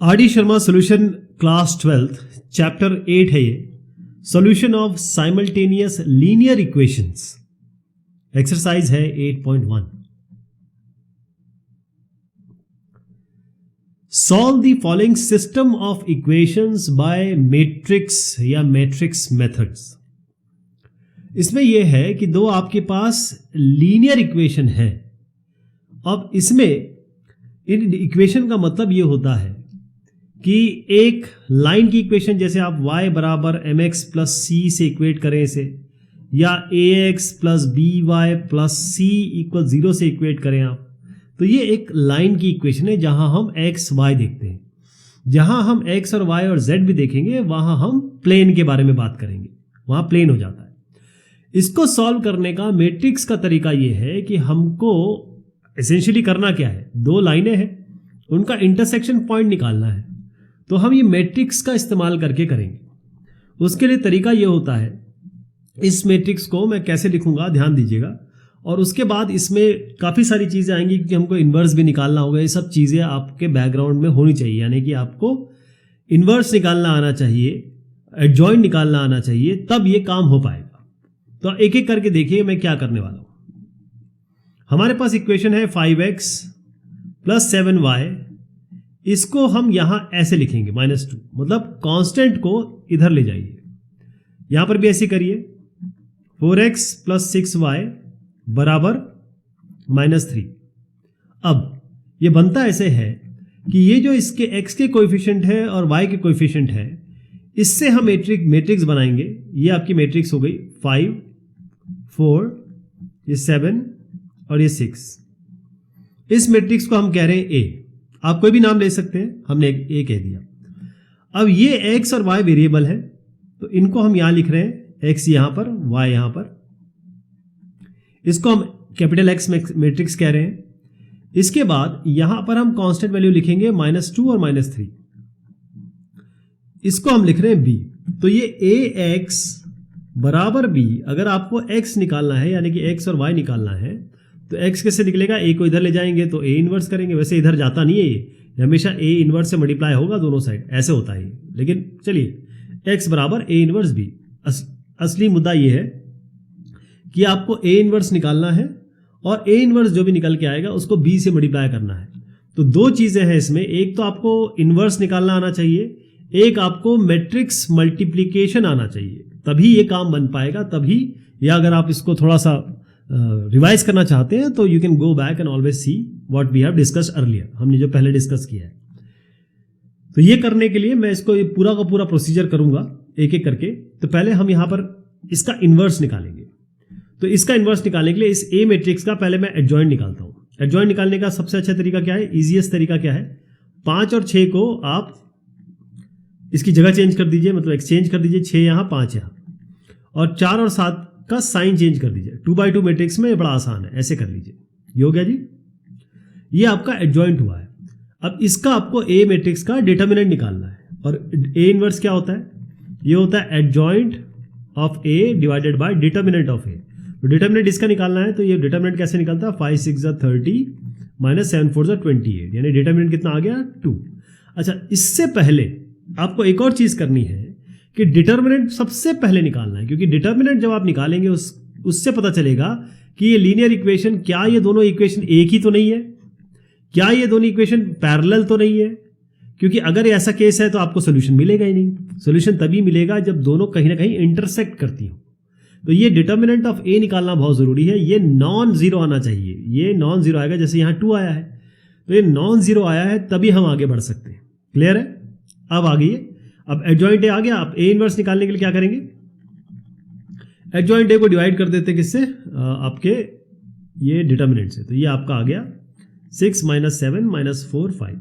R D Sharma solution class 12th chapter 8 है ये, solution of simultaneous linear equations. Exercise है 8.1। Solve the following system of equations bye matrix या matrix methods. इसमें यह है कि दो आपके पास लीनियर इक्वेशन है। अब इसमें इन इक्वेशन का मतलब यह होता है कि एक लाइन की इक्वेशन, जैसे आप y बराबर mx प्लस सी से इक्वेट करें इसे, या ax plus by plus C equal 0 से इक्वेट करें आप, तो ये एक लाइन की इक्वेशन है जहां हम x y देखते हैं। जहां हम x और y और z भी देखेंगे वहां हम प्लेन के बारे में बात करेंगे, वहां प्लेन हो जाता है। इसको सॉल्व करने का मैट्रिक्स का तरीका ये है कि हमको एसेंशियली करना क्या है, दो लाइनें हैं, उनका इंटरसेक्शन पॉइंट निकालना है। तो हम ये मैट्रिक्स का इस्तेमाल करके करेंगे। उसके लिए तरीका ये होता है, इस मैट्रिक्स को मैं कैसे लिखूंगा ध्यान दीजिएगा, और उसके बाद इसमें काफ़ी सारी चीज़ें आएंगी क्योंकि हमको इन्वर्स भी निकालना होगा। ये सब चीज़ें आपके बैकग्राउंड में होनी चाहिए, यानी कि आपको इन्वर्स निकालना आना चाहिए, एडजॉइंट निकालना आना चाहिए, तब ये काम हो पाएगा। तो एक एक करके देखिए मैं क्या करने वाला हूँ। हमारे पास इक्वेशन है 5x प्लस 7y, इसको हम यहां ऐसे लिखेंगे -2, मतलब कांस्टेंट को इधर ले जाइए। यहां पर भी ऐसे करिए, 4x प्लस 6y बराबर -3। अब ये बनता ऐसे है कि ये जो इसके x के कोएफिशिएंट है और y के कोएफिशिएंट है, इससे हम मैट्रिक्स बनाएंगे। ये आपकी मैट्रिक्स हो गई 5, 4, ये 7 और ये 6। इस मैट्रिक्स को हम कह रहे हैं A। आप कोई भी नाम ले सकते हैं, हमने ए कह दिया। अब ये x और y वेरिएबल है, तो इनको हम यहां लिख रहे हैं, x यहां पर, y यहां पर। इसको हम कैपिटल X मैट्रिक्स कह रहे हैं। इसके बाद यहां पर हम कांस्टेंट वैल्यू लिखेंगे -2 और -3। इसको हम लिख रहे हैं b। तो ये ax बराबर b, अगर आपको x निकालना है यानी कि x और y निकालना है तो x कैसे निकलेगा, a को इधर ले जाएंगे तो a इन्वर्स करेंगे। वैसे इधर जाता नहीं है, ये हमेशा a इन्वर्स से मल्टीप्लाई होगा दोनों साइड, ऐसे होता है। लेकिन चलिए x बराबर a इन्वर्स b। असली मुद्दा ये है कि आपको a इन्वर्स निकालना है और a इन्वर्स जो भी निकल के आएगा उसको b से मल्टीप्लाई करना है। तो दो चीज़ें हैं इसमें, एक तो आपको इन्वर्स निकालना आना चाहिए, एक आपको मैट्रिक्स मल्टीप्लीकेशन आना चाहिए, तभी ये काम बन पाएगा। तभी, या अगर आप इसको थोड़ा सा रिवाइज करना चाहते हैं तो you can go back and always see what we have discussed earlier, हमने जो पहले डिस्कस किया है। तो ये करने के लिए मैं इसको पूरा का पूरा प्रोसीजर करूंगा एक एक करके। तो पहले हम यहां पर इसका इन्वर्स निकालेंगे। तो इसका इन्वर्स निकालने के लिए इस ए मैट्रिक्स का पहले मैं एडजॉइंट निकालता हूं। एडजॉइंट निकालने का सबसे अच्छा तरीका क्या है, इजीएस्ट तरीका क्या है, 5 और 6 को आप इसकी जगह चेंज कर दीजिए, मतलब एक्सचेंज कर दीजिए, 6 यहां 5 यहां, और 4 और 7 का साइन चेंज कर दीजिए। 2x2 मैट्रिक्स में बड़ा आसान है, ऐसे कर लीजिए। ये हो गया जी, ये आपका एडजॉइंट हुआ है। अब इसका आपको ए मैट्रिक्स का डिटर्मिनेंट निकालना है, और ए इनवर्स क्या होता है, ये होता है adjoint of A divided by determinant of A. तो डिटर्मिनेंट इसका निकालना है, तो ये डिटर्मिनेंट कैसे निकलता है, 5 6 30 -7 4 28, यानी डिटर्मिनेंट कितना आ गया 2। अच्छा, इससे पहले आपको एक और चीज करनी है कि डिटर्मिनेंट सबसे पहले निकालना है, क्योंकि डिटर्मिनेंट जब आप निकालेंगे उससे पता चलेगा कि ये लीनियर इक्वेशन, क्या ये दोनों इक्वेशन एक ही तो नहीं है, क्या ये दोनों इक्वेशन पैरेलल तो नहीं है। क्योंकि अगर ऐसा केस है तो आपको सोल्यूशन मिलेगा ही नहीं। सोल्यूशन तभी मिलेगा जब दोनों कहीं ना कहीं इंटरसेक्ट करती हो। तो ये डिटर्मिनेंट ऑफ ए निकालना बहुत जरूरी है। ये नॉन जीरो आना चाहिए, ये नॉन जीरो आएगा, जैसे यहाँ 2 आया है तो ये नॉन जीरो आया है, तभी हम आगे बढ़ सकते हैं। क्लियर है? अब आगे, अब एडजॉइंट ए आ गया। आप ए इनवर्स निकालने के लिए क्या करेंगे, एडजॉइंट ए को डिवाइड कर देते हैं किससे, आपके ये डिटर्मिनेंट से। तो ये आपका आ गया 6 -7 -4 5।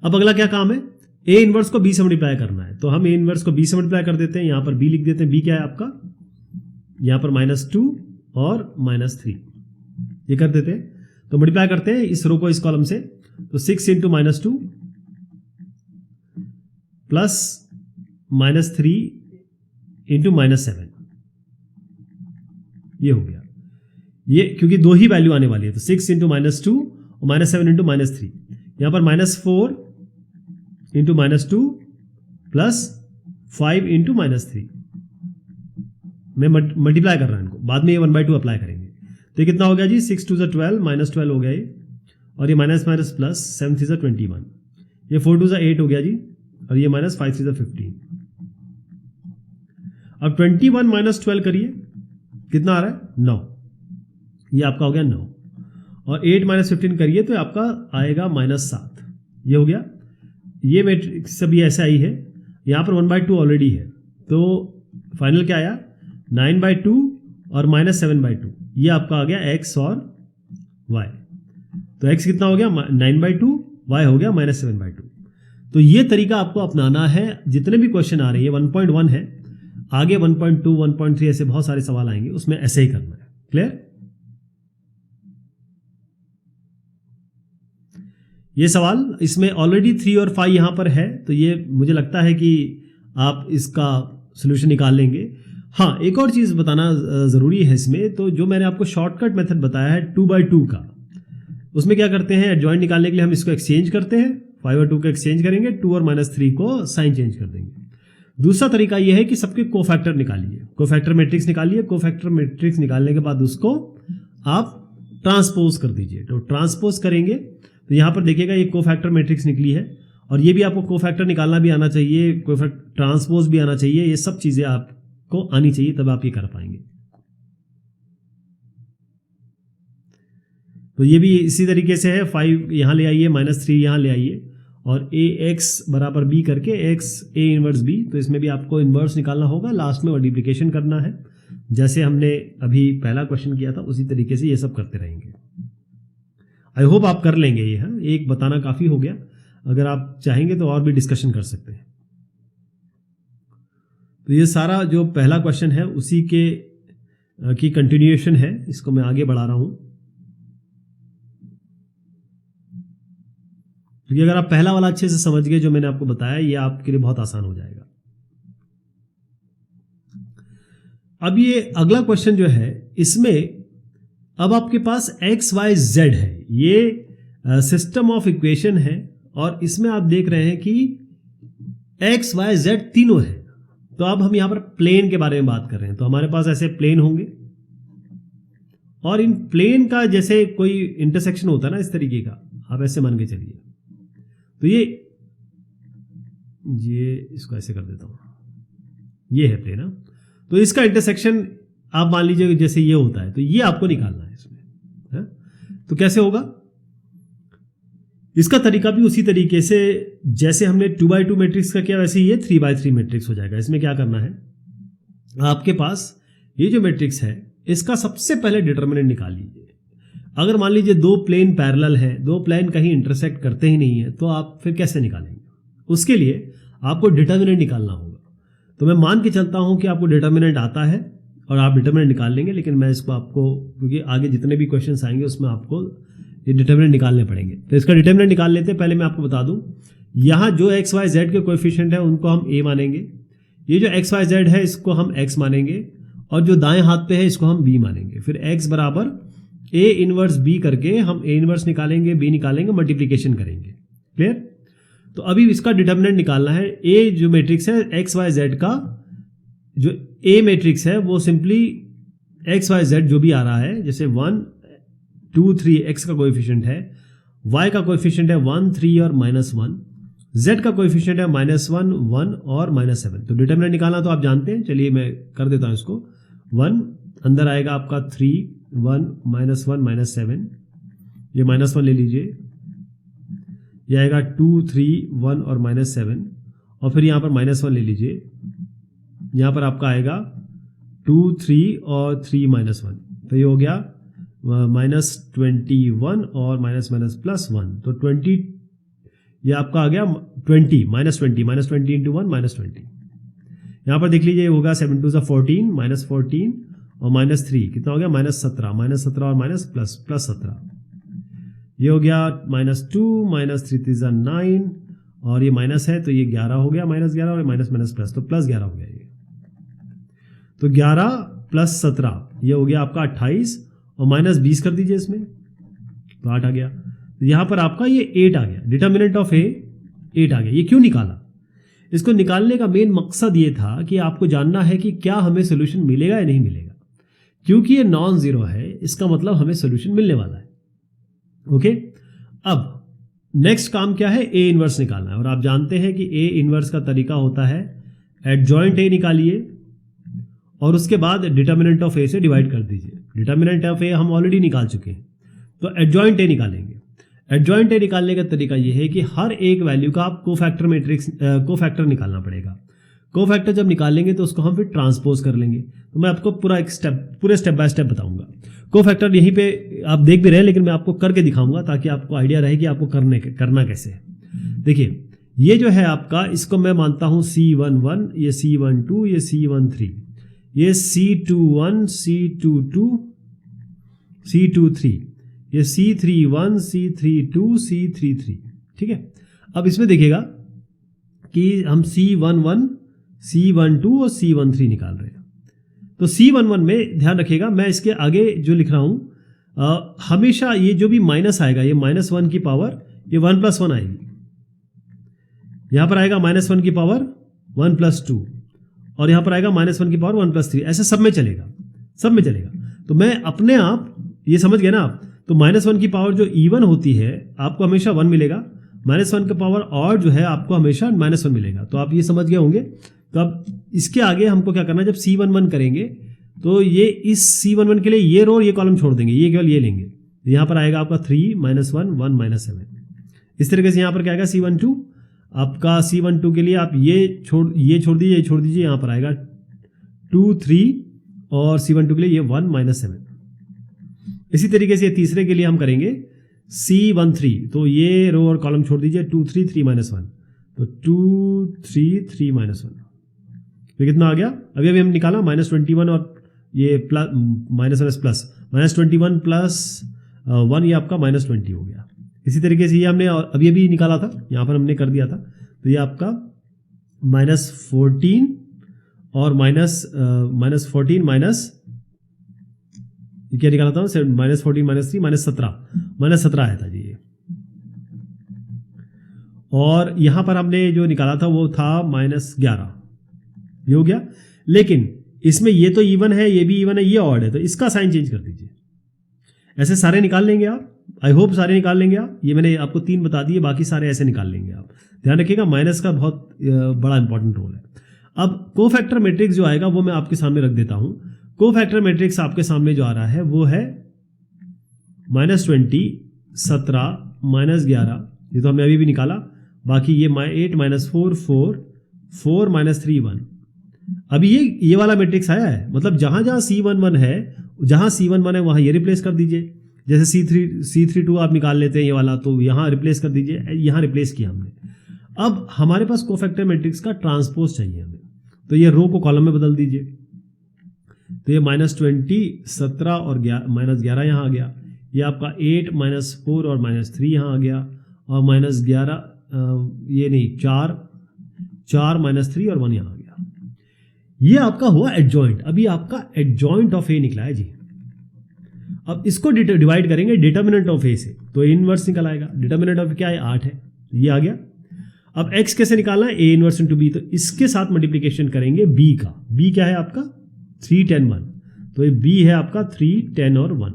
अब अगला क्या काम है, ए इनवर्स को बी से मल्टीप्लाई करना है। तो हम ए इनवर्स को बी से मल्टीप्लाई कर देते हैं, यहां पर बी लिख देते हैं। बी क्या है आपका, यहां पर -2 और -3, ये कर देते हैं। तो मल्टीप्लाई करते हैं इस रो को इस कॉलम से, तो 6 × -2 प्लस -3 × -7, ये हो गया। ये क्योंकि दो ही वैल्यू आने वाली है, तो 6 × -2 और -7 × -3, यहां पर -4 इंटू -2 प्लस 5 इंटू -3। मैं मल्टीप्लाई कर रहा हूं इनको, बाद में ये 1/2 अप्लाई करेंगे। तो ये कितना हो गया जी, 6 2 12 -12 हो गया ये, और ये माइनस माइनस प्लस 7 3 21, ये 4 2 8 हो गया जी, और ये -5 3 15। अब 21 - 12 करिए, कितना आ रहा है 9, ये आपका हो गया 9, और 8 - 15 करिए तो आपका आएगा -7। ये हो गया, ये मैट्रिक्स सब ये ऐसे आई है, यहाँ पर 1/2 ऑलरेडी है, तो फाइनल क्या आया 9/2 और -7/2, ये आपका आ गया x और y। तो x कितना हो गया 9/2, y हो गया -7/2। तो ये तरीका आपको अपनाना है, जितने भी क्वेश्चन आ रहे हैं 1.1 है, आगे 1.2 1.3 ऐसे बहुत सारे सवाल आएंगे, उसमें ऐसे ही करना है। क्लियर? ये सवाल इसमें ऑलरेडी 3 और 5 यहां पर है, तो ये मुझे लगता है कि आप इसका सोल्यूशन निकाल लेंगे। हाँ, एक और चीज बताना जरूरी है इसमें, तो जो मैंने आपको शॉर्टकट मेथड बताया है 2/2 का, उसमें क्या करते हैं, एडजॉइंट निकालने के लिए हम इसको एक्सचेंज करते हैं, 5 और 2 को एक्सचेंज करेंगे, 2 और -3 को साइन चेंज कर देंगे। दूसरा तरीका यह है कि सबके कोफैक्टर निकालिए, कोफैक्टर मैट्रिक्स निकालिए, कोफैक्टर मैट्रिक्स निकालने के बाद उसको आप ट्रांसपोज कर दीजिए। तो ट्रांसपोज करेंगे तो यहां पर देखिएगा ये कोफैक्टर मैट्रिक्स निकली है, और ये भी आपको कोफैक्टर निकालना भी आना चाहिए, कोफैक्टर ट्रांसपोज भी आना चाहिए, ये सब चीजें आपको आनी चाहिए, तब आप ये कर पाएंगे। तो ये भी इसी तरीके से है, 5 यहां ले आइए, -3 यहां ले आइए, और ax बराबर b करके x a इनवर्स b, तो इसमें भी आपको इनवर्स निकालना होगा, लास्ट में मल्टीप्लिकेशन करना है, जैसे हमने अभी पहला क्वेश्चन किया था उसी तरीके से ये सब करते रहेंगे। आई होप आप कर लेंगे ये। हाँ, एक बताना काफी हो गया, अगर आप चाहेंगे तो और भी डिस्कशन कर सकते हैं। तो ये सारा जो पहला क्वेश्चन है उसी के की कंटिन्यूएशन है, इसको मैं आगे बढ़ा रहा हूं, क्योंकि अगर आप पहला वाला अच्छे से समझ गए जो मैंने आपको बताया, ये आपके लिए बहुत आसान हो जाएगा। अब ये अगला क्वेश्चन जो है, इसमें अब आपके पास x y z है, ये सिस्टम ऑफ इक्वेशन है, और इसमें आप देख रहे हैं कि x y z तीनों है। तो अब हम यहां पर प्लेन के बारे में बात कर रहे हैं, तो हमारे पास ऐसे प्लेन होंगे, और इन प्लेन का जैसे कोई इंटरसेक्शन होता है ना इस तरीके का, आप ऐसे मान के चलिए, तो ये इसको ऐसे कर देता हूं, ये है प्लेन। तो इसका इंटरसेक्शन आप मान लीजिए जैसे ये होता है, तो ये आपको निकालना है इसमें है? तो कैसे होगा, इसका तरीका भी उसी तरीके से जैसे हमने 2/2 मैट्रिक्स का किया, वैसे ये 3/3 मैट्रिक्स हो जाएगा। इसमें क्या करना है, आपके पास ये जो मैट्रिक्स है इसका सबसे पहले डिटर्मिनेंट निकाल लीजिए। अगर मान लीजिए दो प्लेन पैरेलल हैं, दो प्लेन कहीं इंटरसेक्ट करते ही नहीं है, तो आप फिर कैसे निकालेंगे? उसके लिए आपको डिटर्मिनेंट निकालना होगा। तो मैं मान के चलता हूं कि आपको डिटर्मिनेंट आता है और आप डिटर्मिनेंट निकाल लेंगे, लेकिन मैं इसको आपको, क्योंकि आगे जितने भी क्वेश्चंस आएंगे उसमें आपको ये डिटर्मिनेंट निकालने पड़ेंगे, तो इसका डिटर्मिनेंट निकाल लेते हैं। पहले मैं आपको बता दूं, यहाँ जो एक्स वाई जेड के कोएफिशिएंट है उनको हम a मानेंगे, ये जो एक्स वाई जेड है इसको हम x मानेंगे, और जो दाएं हाथ पे है इसको हम b मानेंगे। फिर x बराबर a इनवर्स b करके हम a इनवर्स निकालेंगे, b निकालेंगे, मल्टीप्लीकेशन करेंगे। क्लियर? तो अभी इसका डिटर्मिनेंट निकालना है। a जो मैट्रिक्स है एक्स वाई जेड का, जो a मैट्रिक्स है वो सिंपली एक्स वाई जेड जो भी आ रहा है, जैसे 1 2 3 x का कोएफिशिएंट है, y का कोएफिशिएंट है 1 3 और -1, z का कोएफिशिएंट है -1 1 और -7। तो डिटर्मिनेंट निकालना तो आप जानते हैं, चलिए मैं कर देता हूं इसको। 1 अंदर आएगा आपका 3 1 -1 -7, ये -1 ले लीजिए, ये आएगा 2 3 1 और -7, और फिर यहाँ पर -1 ले लीजिए, यहाँ पर आपका आएगा 2 3 और 3 -1, तो ये हो गया -21 और -1, तो 20, ये आपका आ गया 20 -20 इंटू 1 -20। यहाँ पर देख लीजिए, होगा 7 2 14 -14 और -3 कितना हो गया -17 और +17, ये हो गया -2 -3 3 9, और ये माइनस है तो ये 11 हो गया, -11 और माइनस प्लस, तो +11 हो गया ये। तो 11 + 17 ये हो गया आपका 28, और -20 कर दीजिए इसमें, तो 8 आ गया। तो यहाँ पर आपका ये 8 आ गया। डिटर्मिनेंट ऑफ a 8 आ गया। ये क्यों निकाला? इसको निकालने का मेन मकसद ये था कि आपको जानना है कि क्या हमें सोल्यूशन मिलेगा या नहीं मिलेगा। क्योंकि ये नॉन जीरो है, इसका मतलब हमें सोल्यूशन मिलने वाला है। ओके, अब नेक्स्ट काम क्या है? ए इनवर्स निकालना है। और आप जानते हैं कि ए इनवर्स का तरीका होता है एडजॉइंट ए निकालिए और उसके बाद डिटर्मिनेंट ऑफ ए से डिवाइड कर दीजिए। डिटर्मिनेंट ऑफ ए हम ऑलरेडी निकाल चुके हैं, तो एडजॉइंट ए निकालेंगे। एडजॉइंट ए निकालने का तरीका यह है कि हर एक वैल्यू का आप कोफैक्टर मैट्रिक्स कोफैक्टर निकालना पड़ेगा। कोफैक्टर जब निकालेंगे तो उसको हम फिर ट्रांसपोज कर लेंगे। तो मैं आपको पूरे स्टेप बाय स्टेप बताऊंगा। कोफैक्टर यहीं पे आप देख भी रहे हैं, लेकिन मैं आपको करके दिखाऊंगा ताकि आपको आइडिया रहे कि आपको करना कैसे है। देखिए, ये जो है आपका, इसको मैं मानता हूं C11, ये C12, ये C13, ये C21, C22, C23, ये C31, C32, C33। ठीक है, अब इसमें देखिएगा कि हम C11, C12 और C13 निकाल रहे हैं। तो C11 में ध्यान रखिएगा, मैं इसके आगे जो लिख रहा हूं हमेशा ये जो भी माइनस आएगा, ये -1 की पावर ये 1 + 1 आएगी। यहां पर आएगा -1 की पावर 1 + 2 और यहां पर आएगा -1 की पावर 1 + 3। ऐसे सब में चलेगा। तो मैं अपने आप, ये समझ गए ना आप? तो -1 की पावर जो इवन होती है आपको हमेशा 1 मिलेगा, -1 की पावर और जो है आपको हमेशा -1 मिलेगा। तो आप ये समझ गए होंगे। तो अब इसके आगे हमको क्या करना है, जब C11 करेंगे तो ये इस C11 के लिए ये रो और ये कॉलम छोड़ देंगे, ये केवल ये लेंगे। यहाँ पर आएगा आपका 3 - 1 1 - 7। इस तरीके से यहाँ पर क्या आएगा C12, आपका C12 के लिए आप ये छोड़ दीजिए, यहाँ पर आएगा 2 3 और C12 के लिए ये 1 - 7। इसी तरीके से तीसरे के लिए हम करेंगे C13, तो ये रो और कॉलम छोड़ दीजिए, 2 3 3 - 1, तो 2 3 3 - 1। तो कितना आ गया? अभी हम निकाला -21 और ये -1 प्लस -21 + 1, ये आपका -20 हो गया। इसी तरीके से ये हमने अभी निकाला था, यहाँ पर हमने कर दिया था। तो ये आपका -14 और -14 माइनस ये क्या निकाला था? -14 -3 -17 आया था जी ये। और यहां पर हमने जो निकाला था वो था -11, ये हो गया। लेकिन इसमें ये तो इवन है, ये भी इवन है, ये ऑड है, तो इसका साइन चेंज कर दीजिए। ऐसे सारे निकाल लेंगे आप, आई होप सारे निकाल लेंगे आप। ये मैंने आपको 3 बता दिए, बाकी सारे ऐसे निकाल लेंगे आप। ध्यान रखिएगा, माइनस का बहुत बड़ा इंपॉर्टेंट रोल है। अब कोफैक्टर मैट्रिक्स जो आएगा वो मैं आपके सामने रख देता हूं। कोफैक्टर मैट्रिक्स आपके सामने जो आ रहा है वो है -20, 17, -11, ये तो हमने अभी भी निकाला। बाकी ये 8 - 4 4 4 - 3 1। अभी ये वाला मैट्रिक्स आया है, मतलब जहां जहां C11 है, जहां C11 है वहां ये रिप्लेस कर दीजिए। जैसे C32 आप निकाल लेते हैं ये वाला, तो यहां रिप्लेस कर दीजिए, यहां रिप्लेस किया हमने। अब हमारे पास कोफैक्टर मैट्रिक्स का ट्रांसपोज चाहिए हमें, तो ये रो को कॉलम में बदल दीजिए। तो ये -20, 17 और -11 यहाँ आ गया। ये आपका 8 - 4 और -3 यहाँ आ गया। और -11 ये नहीं, 4 -3 और 1 यहाँ आ गया। ये आपका हुआ एडजॉइंट। अभी आपका एडजॉइंट ऑफ ए निकला है जी। अब इसको डिवाइड करेंगे डिटर्मिनेंट ऑफ ए से, तो इनवर्स निकल आएगा। डिटर्मिनेंट ऑफ क्या है? 8 है, ये आ गया। अब x कैसे निकालना है? a inverse into b। तो इसके साथ मल्टीप्लिकेशन करेंगे b का। b क्या है आपका? 3 10 1। तो ये b है आपका 3 10 और 1।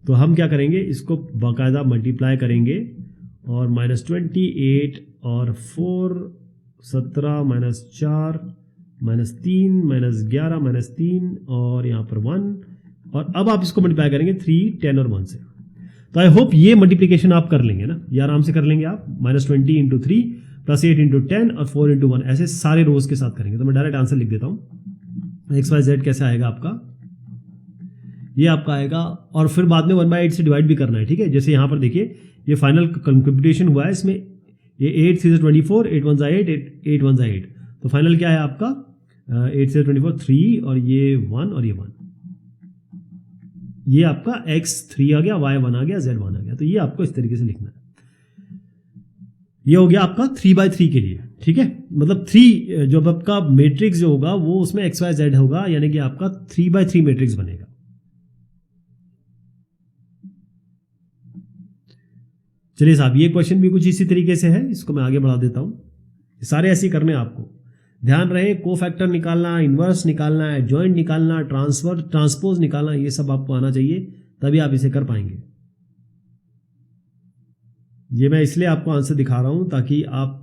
तो हम क्या करेंगे, इसको बाकायदा मल्टीप्लाई करेंगे और -28 और 4 17 -4 -3 -11 -3 और यहाँ पर 1। और अब आप इसको मल्टीप्लाई करेंगे 3 10 और 1 से। तो आई होप ये मल्टीप्लिकेशन आप कर लेंगे ना, ये आराम से कर लेंगे आप। -20 × 3 + 8 × 10 और 4 × 1, ऐसे सारे रोज के साथ करेंगे। तो मैं डायरेक्ट आंसर लिख देता हूँ। XYZ कैसे आएगा आपका? ये आपका आएगा, और फिर बाद में 1/8 से डिवाइड भी करना है, ठीक है। जैसे यहाँ पर देखिए, ये फाइनल कंप्यूटेशन हुआ है, इसमें ये 8 3 24, 8 1 8, 8 1 8। तो फाइनल क्या है आपका? 8 3 24 3 और ये 1 और ये 1। ये आपका x 3 आ गया, y 1 आ गया, z 1 आ गया। तो ये आपको इस तरीके से लिखना है। ये हो गया आपका 3/3 के लिए, ठीक है। मतलब 3 जो आपका मैट्रिक्स जो होगा वो उसमें XYZ होगा, यानी कि आपका 3/3 मैट्रिक्स बनेगा। चलिए साहब, ये क्वेश्चन भी कुछ इसी तरीके से है, इसको मैं आगे बढ़ा देता हूँ। सारे ऐसे ही करने हैं आपको। ध्यान रहे, को फैक्टर निकालना, इन्वर्स निकालना है, जॉइंट निकालना, ट्रांसपोज निकालना, ये सब आपको आना चाहिए, तभी आप इसे कर पाएंगे। ये मैं इसलिए आपको आंसर दिखा रहा हूं ताकि आप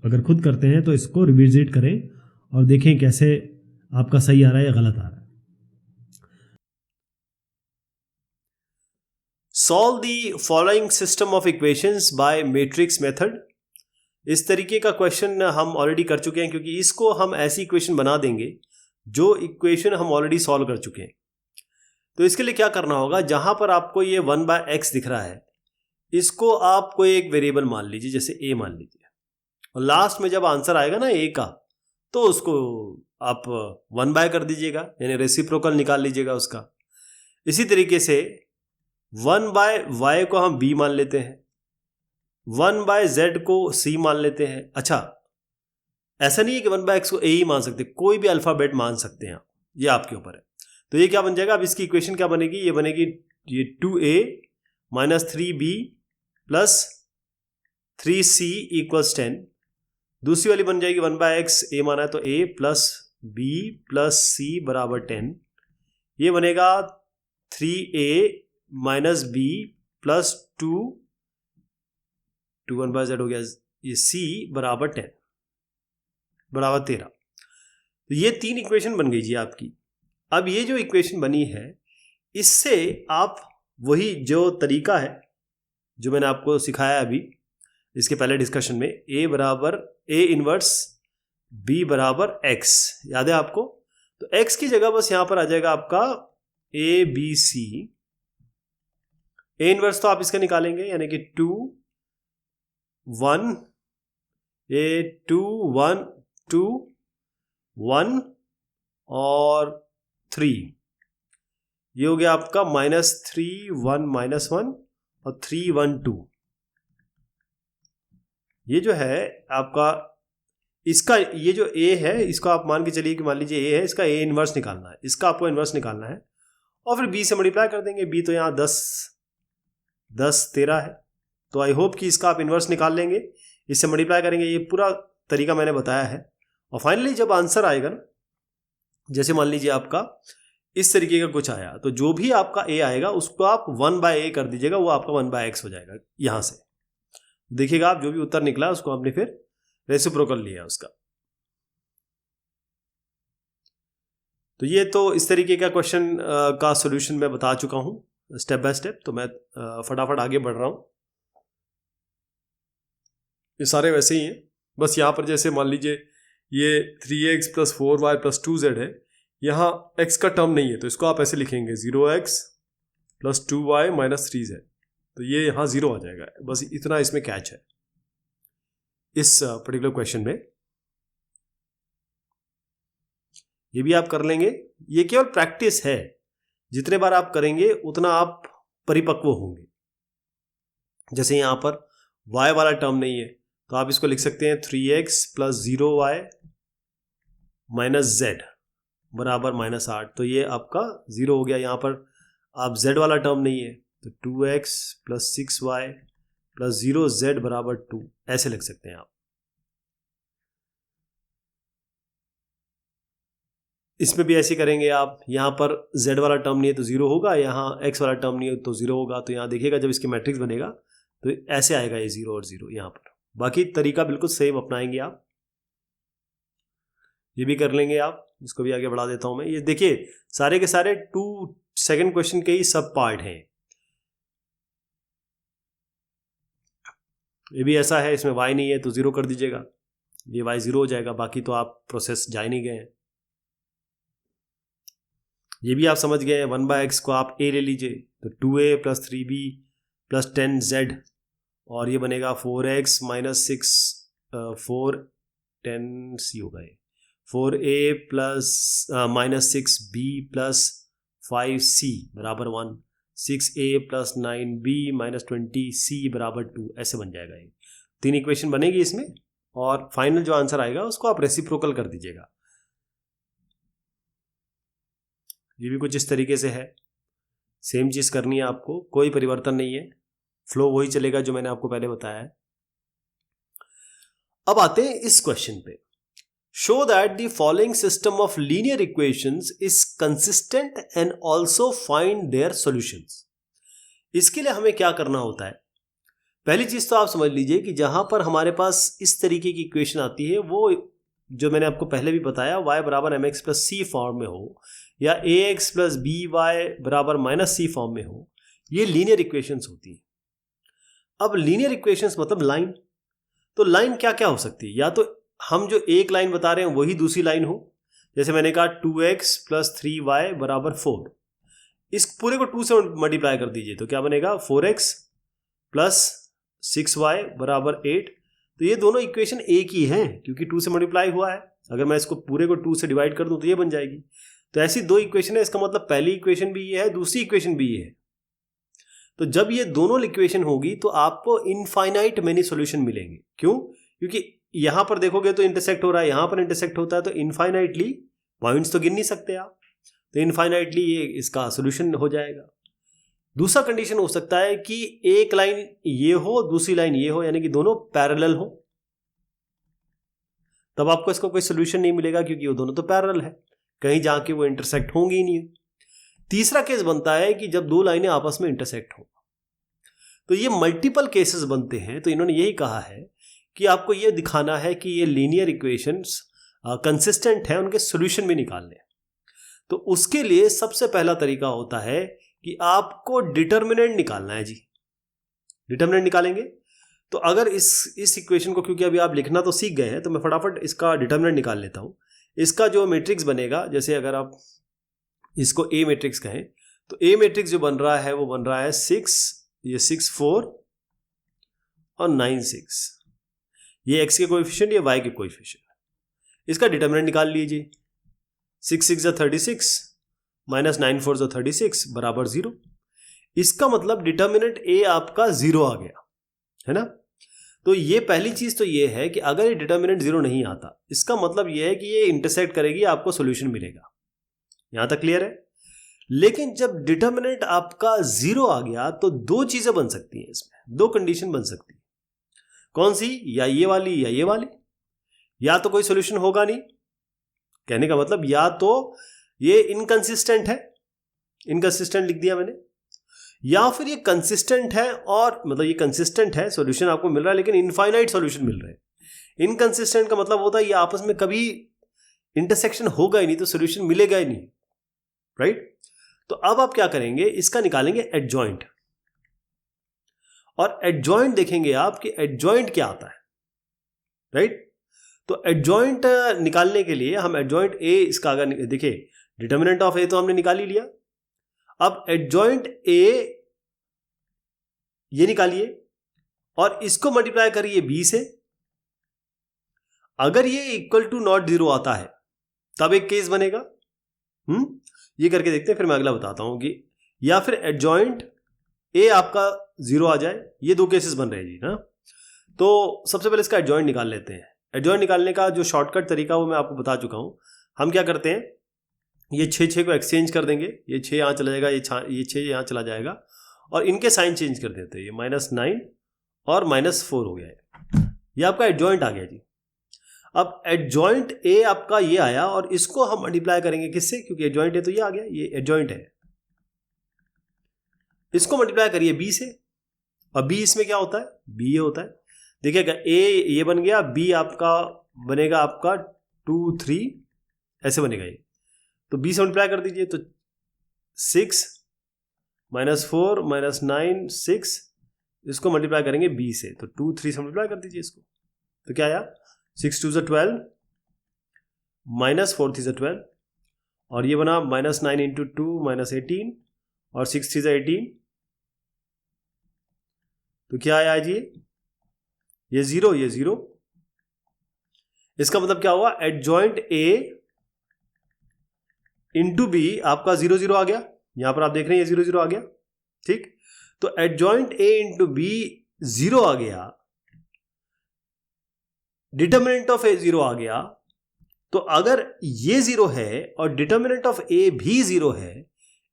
अगर खुद करते हैं तो इसको रिविजिट करें और देखें कैसे आपका सही आ रहा है या गलत आ रहा है। Solve the following system of equations bye matrix method. इस तरीके का क्वेश्चन हम ऑलरेडी कर चुके हैं, क्योंकि इसको हम ऐसी इक्वेशन बना देंगे जो इक्वेशन हम ऑलरेडी सॉल्व कर चुके हैं। तो इसके लिए क्या करना होगा, जहां पर आपको ये 1/x दिख रहा है, इसको आप कोई एक वेरिएबल मान लीजिए, जैसे a मान लीजिए, और लास्ट में जब आंसर आएगा ना a का, तो उसको आप 1/, कर दीजिएगा, यानी रेसिप्रोकल निकाल लीजिएगा उसका। इसी तरीके से 1/y को हम b मान लेते हैं, 1/z को c मान लेते हैं। अच्छा, ऐसा नहीं है कि 1/x को a ही मान सकते, कोई भी अल्फाबेट मान सकते हैं, ये आपके ऊपर है। तो ये क्या बन जाएगा, अब इसकी इक्वेशन क्या बनेगी, ये बनेगी ये 2a minus 3b plus 3c equals 10। दूसरी वाली बन जाएगी 1/x, a माना है तो a plus b plus c बराबर 10। ये बनेगा 3a minus b plus 2 1/z हो गया, ये c बराबर 10 बराबर 13। तो ये 3 इक्वेशन बन गई जी आपकी। अब ये जो इक्वेशन बनी है, इससे आप वही जो तरीका है जो मैंने आपको सिखाया अभी इसके पहले डिस्कशन में, a बराबर a इनवर्स b बराबर x, याद है आपको? तो x की जगह बस यहां पर आ जाएगा आपका a b c। a inverse तो आप इसका निकालेंगे, यानी कि 2 1 a 2 1 2 1 और 3, ये हो गया आपका -3 1 -1 और 3 1 2। ये जो है आपका, इसका ये जो a है, इसको आप मान के चलिए कि मान लीजिए a है, इसका a इनवर्स निकालना है, इसका आपको इनवर्स निकालना है, और फिर b से मल्टीप्लाई कर देंगे। b तो यहाँ 10 10 13 है, तो आई होप कि इसका आप इनवर्स निकाल लेंगे, इससे मल्टीप्लाई करेंगे। ये पूरा तरीका मैंने बताया है, और फाइनली जब आंसर आएगा ना, जैसे मान लीजिए आपका इस तरीके का कुछ आया, तो जो भी आपका a आएगा उसको आप 1/a कर दीजिएगा, वो आपका 1/x हो जाएगा। यहां से देखिएगा आप, जो भी उत्तर निकला उसको आपने फिर रेसिप्रोकल लिया उसका। तो ये तो इस तरीके का क्वेश्चन का सॉल्यूशन मैं बता चुका हूं स्टेप बाय स्टेप। तो मैं फटाफट आगे बढ़ रहा हूं। ये सारे वैसे ही हैं, बस यहां पर जैसे मान लीजिए ये 3x + 4y + 2z है, यहाँ x का टर्म नहीं है, तो इसको आप ऐसे लिखेंगे 0x + 2y - 3z, तो ये यहाँ 0 आ जाएगा। बस इतना इसमें कैच है इस पर्टिकुलर क्वेश्चन में। ये भी आप कर लेंगे, ये केवल प्रैक्टिस है, जितने बार आप करेंगे उतना आप परिपक्व होंगे। जैसे यहाँ पर y वाला टर्म नहीं है, तो आप इसको लिख सकते हैं 3x + 0y - z बराबर -8, तो ये आपका 0 हो गया। यहाँ पर आप z वाला टर्म नहीं है, तो 2x + 6y + 0z बराबर 2, ऐसे लिख सकते हैं आप। इसमें भी ऐसे करेंगे आप, यहाँ पर z वाला टर्म नहीं है तो 0 होगा, यहाँ x वाला टर्म नहीं है तो 0 होगा। तो यहाँ देखिएगा जब इसकी मैट्रिक्स बनेगा तो ऐसे आएगा, ये 0 और 0 यहाँ पर। बाकी तरीका बिल्कुल सेम अपनाएंगे आप, ये भी कर लेंगे आप। इसको भी आगे बढ़ा देता हूं मैं। ये देखिए सारे के सारे 2 सेकंड क्वेश्चन के ही सब पार्ट हैं। ये भी ऐसा है, इसमें y नहीं है तो 0 कर दीजिएगा, ये y 0 हो जाएगा, बाकी तो आप प्रोसेस जा ही नहीं गए हैं। ये भी आप समझ गए हैं, 1/x को आप a ले लीजिए, तो 2a + 3b + 10z, और ये बनेगा 4x - 6 4 10c होगा, ये 4a + -6b + 5c बराबर 1, 6a + 9b - 20c बराबर 2, ऐसे बन जाएगा। ये 3 इक्वेशन बनेगी इसमें, और फाइनल जो आंसर आएगा उसको आप रेसिप्रोकल कर दीजिएगा। ये भी कुछ इस तरीके से है, सेम चीज़ करनी है आपको, कोई परिवर्तन नहीं है। फ्लो वही चलेगा जो मैंने आपको पहले बताया है। अब आते हैं इस क्वेश्चन पे। Show that the following system of linear equations is consistent and also find their solutions. इसके लिए हमें क्या करना होता है? पहली चीज तो आप समझ लीजिए कि जहां पर हमारे पास इस तरीके की इक्वेशन आती है वो जो मैंने आपको पहले भी बताया y बराबर mx प्लस सी फॉर्म में हो या ax प्लस बी वाई बराबर माइनस सी फॉर्म में हो, ये लीनियर इक्वेशंस होती हैं। अब लीनियर इक्वेशंस मतलब लाइन, तो लाइन क्या क्या हो सकती है? या तो हम जो एक लाइन बता रहे हैं वही दूसरी लाइन हो, जैसे मैंने कहा 2x प्लस 3y बराबर 4, इस पूरे को 2 से मल्टीप्लाई कर दीजिए तो क्या बनेगा 4x प्लस 6y बराबर 8। तो ये दोनों इक्वेशन एक ही हैं क्योंकि 2 से मल्टीप्लाई हुआ है। अगर मैं इसको पूरे को 2 से डिवाइड कर दूं तो ये बन जाएगी। तो ऐसी दो इक्वेशन है, इसका मतलब पहली इक्वेशन भी ये है, दूसरी इक्वेशन भी ये है। तो जब ये दोनों इक्वेशन होगी तो आपको इनफाइनाइट मेनी सॉल्यूशन मिलेंगे। क्यों? क्योंकि यहां पर देखोगे तो इंटरसेक्ट हो रहा है, यहां पर इंटरसेक्ट होता है, तो इनफाइनाइटली पॉइंट्स तो गिन नहीं सकते आप, तो इनफाइनाइटली ये इसका सॉल्यूशन हो जाएगा। दूसरा कंडीशन हो सकता है कि एक लाइन ये हो दूसरी लाइन ये हो, यानी कि दोनों पैरेलल हो, तब आपको इसका कोई सॉल्यूशन नहीं मिलेगा क्योंकि वो दोनों तो पैरेलल है, कहीं जाके वो इंटरसेक्ट होंगी ही नहीं। तीसरा केस बनता है कि जब दो लाइनें आपस में इंटरसेक्ट हो, तो ये मल्टीपल केसेस बनते हैं। तो इन्होंने यही कहा है कि आपको ये दिखाना है कि ये लीनियर इक्वेशंस कंसिस्टेंट है, उनके सॉल्यूशन भी निकालने हैं। तो उसके लिए सबसे पहला तरीका होता है कि आपको डिटर्मिनेंट निकालना है जी। डिटर्मिनेंट निकालेंगे तो अगर इस इक्वेशन को, क्योंकि अभी आप लिखना तो सीख गए हैं, तो मैं फटाफट इसका डिटर्मिनेंट निकाल लेता हूं। इसका जो मैट्रिक्स बनेगा, जैसे अगर आप इसको ए मैट्रिक्स कहें तो ए मैट्रिक्स जो बन रहा है वो बन रहा है 6, ये 6 4 और 9 6, ये x के कोएफिशिएंट, ये y के कोएफिशिएंट। इसका डिटर्मिनेंट निकाल लीजिए। 6 6 36 माइनस 9 4 36 बराबर 0। इसका मतलब डिटर्मिनेंट a आपका 0 आ गया है ना। तो ये पहली चीज तो ये है कि अगर ये डिटर्मिनेंट 0 नहीं आता, इसका मतलब ये है कि ये इंटरसेक्ट करेगी, आपको सॉल्यूशन मिलेगा। यहां तक क्लियर है? लेकिन जब डिटर्मिनेंट आपका 0 आ गया तो दो चीजें बन सकती हैं, इसमें दो कंडीशन बन सकती है। कौन सी? या ये वाली या ये वाली। या तो कोई सॉल्यूशन होगा नहीं, कहने का मतलब या तो ये इनकंसिस्टेंट है, इनकंसिस्टेंट लिख दिया मैंने, या फिर ये कंसिस्टेंट है और मतलब ये कंसिस्टेंट है, सॉल्यूशन आपको मिल रहा है लेकिन इनफाइनाइट सॉल्यूशन मिल रहे हैं। इनकंसिस्टेंट का मतलब होता है ये आपस में कभी इंटरसेक्शन होगा ही नहीं, तो सॉल्यूशन मिलेगा ही नहीं, राइट। तो अब आप क्या करेंगे, इसका निकालेंगे एडजॉइंट, और एडजॉइंट देखेंगे आप कि एडजॉइंट क्या आता है, राइट। तो एडजॉइंट निकालने के लिए हम एडजॉइंट ए, इसका अगर देखिए डिटर्मिनेंट ऑफ ए तो हमने निकाल ही लिया, अब एडजॉइंट ए ये निकालिए और इसको मल्टीप्लाई करिए बी से। अगर ये इक्वल टू नॉट 0 आता है तब एक केस बनेगा, ये करके देखते हैं, फिर मैं अगला बताता हूं कि या फिर एडजॉइंट ए आपका 0 आ जाए। ये दो केसेस बन रहे हैं जी ना। तो सबसे पहले इसका एडजॉइंट निकाल लेते हैं। एडजॉइंट निकालने का जो शॉर्टकट तरीका वो मैं आपको बता चुका हूं। हम क्या करते हैं, ये 6 को एक्सचेंज कर देंगे, ये 6 यहाँ चला जाएगा, ये 6 यहाँ चला जाएगा, और इनके साइन चेंज कर देते हैं। ये -9 और -4 हो गया है, ये आपका एडजॉइंट आ गया जी। अब एडजॉइंट ए आपका ये आया और इसको हम मल्टीप्लाई करेंगे किससे, क्योंकि एडजॉइंट ए तो ये आ गया, ये एडजॉइंट है। इसको मल्टीप्लाई करिए बी से, और बी इसमें क्या होता है, बी ये होता है। देखिएगा ए ये बन गया, बी आपका बनेगा आपका 2 3 ऐसे बनेगा ये। तो बी से मल्टीप्लाई कर दीजिए, तो 6 -4 -9 6, इसको मल्टीप्लाई करेंगे बी से, तो 2 3 से मल्टीप्लाई कर दीजिए इसको। तो क्या आया, 6 2 12 -4 3 12, और ये बना -9 × 2 -18 और 6 3 18। तो क्या आया जी, ये 0 ये 0। इसका मतलब क्या हुआ, एडजॉइंट ए इंटू बी आपका 0 0 आ गया। यहां पर आप देख रहे हैं ये 0 0 आ गया, ठीक। तो एडजॉइंट ए इंटू बी 0 आ गया, डिटर्मिनेंट ऑफ ए 0 आ गया। तो अगर ये 0 है और डिटर्मिनेंट ऑफ ए भी 0 है,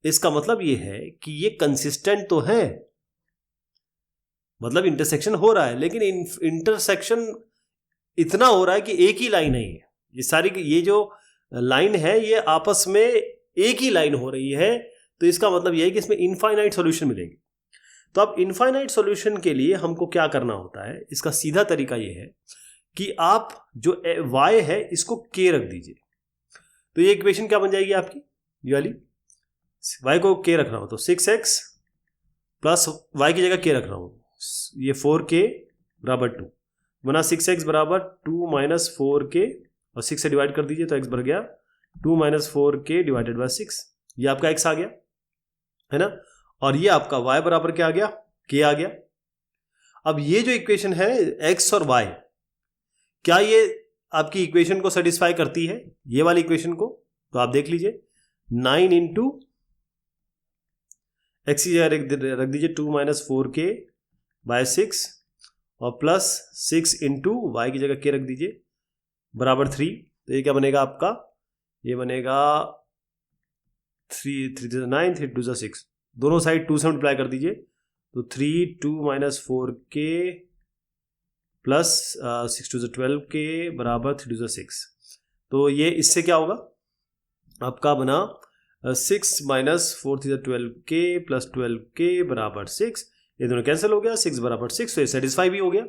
इसका मतलब ये है कि ये कंसिस्टेंट तो है। मतलब इंटरसेक्शन हो रहा है, लेकिन इंटरसेक्शन इतना हो रहा है कि एक ही लाइन है ये सारी, ये जो लाइन है ये आपस में एक ही लाइन हो रही है। तो इसका मतलब ये है कि इसमें इनफाइनाइट सॉल्यूशन मिलेंगे। तो अब इनफाइनाइट सॉल्यूशन के लिए हमको क्या करना होता है, इसका सीधा तरीका ये है कि आप जो y है इसको k रख दीजिए। तो ये इक्वेशन क्या बन जाएगी आपकी, ये वाली y को k रख रहा हूं तो 6x प्लस y की जगह k रख रहा हूं, ये 4k बराबर 2 बना 6x बराबर 2 माइनस 4k और 6 से डिवाइड कर दीजिए तो x बढ़ गया 2 माइनस 4k डिवाइडेड बाय 6। ये आपका x आ गया है ना, और ये आपका y बराबर क्या आ गया, k आ गया। अब ये जो इक्वेशन है x और y, क्या ये आपकी इक्वेशन को सेटिस्फाई करती है, ये वाली इक्वेशन को? तो आप देख लीजिए 9 इंटू एक्स की जगह रख दीजिए 2 माइनस 4k बाय 6 और प्लस 6 इंटू वाई की जगह k रख दीजिए बराबर 3। तो ये क्या बनेगा आपका, ये बनेगा 3 9 3 2 6, दोनों साइड 2 से मल्टीप्लाई कर दीजिए तो 3 2 माइनस 4k प्लस 6 2 12k बराबर 3 2 6। तो ये इससे क्या होगा आपका बना 6 माइनस 4 3 12k प्लस 12k बराबर 6। ये दोनों कैंसिल हो गया, 6 बराबर 6, तो ये सेटिस्फाई भी हो गया।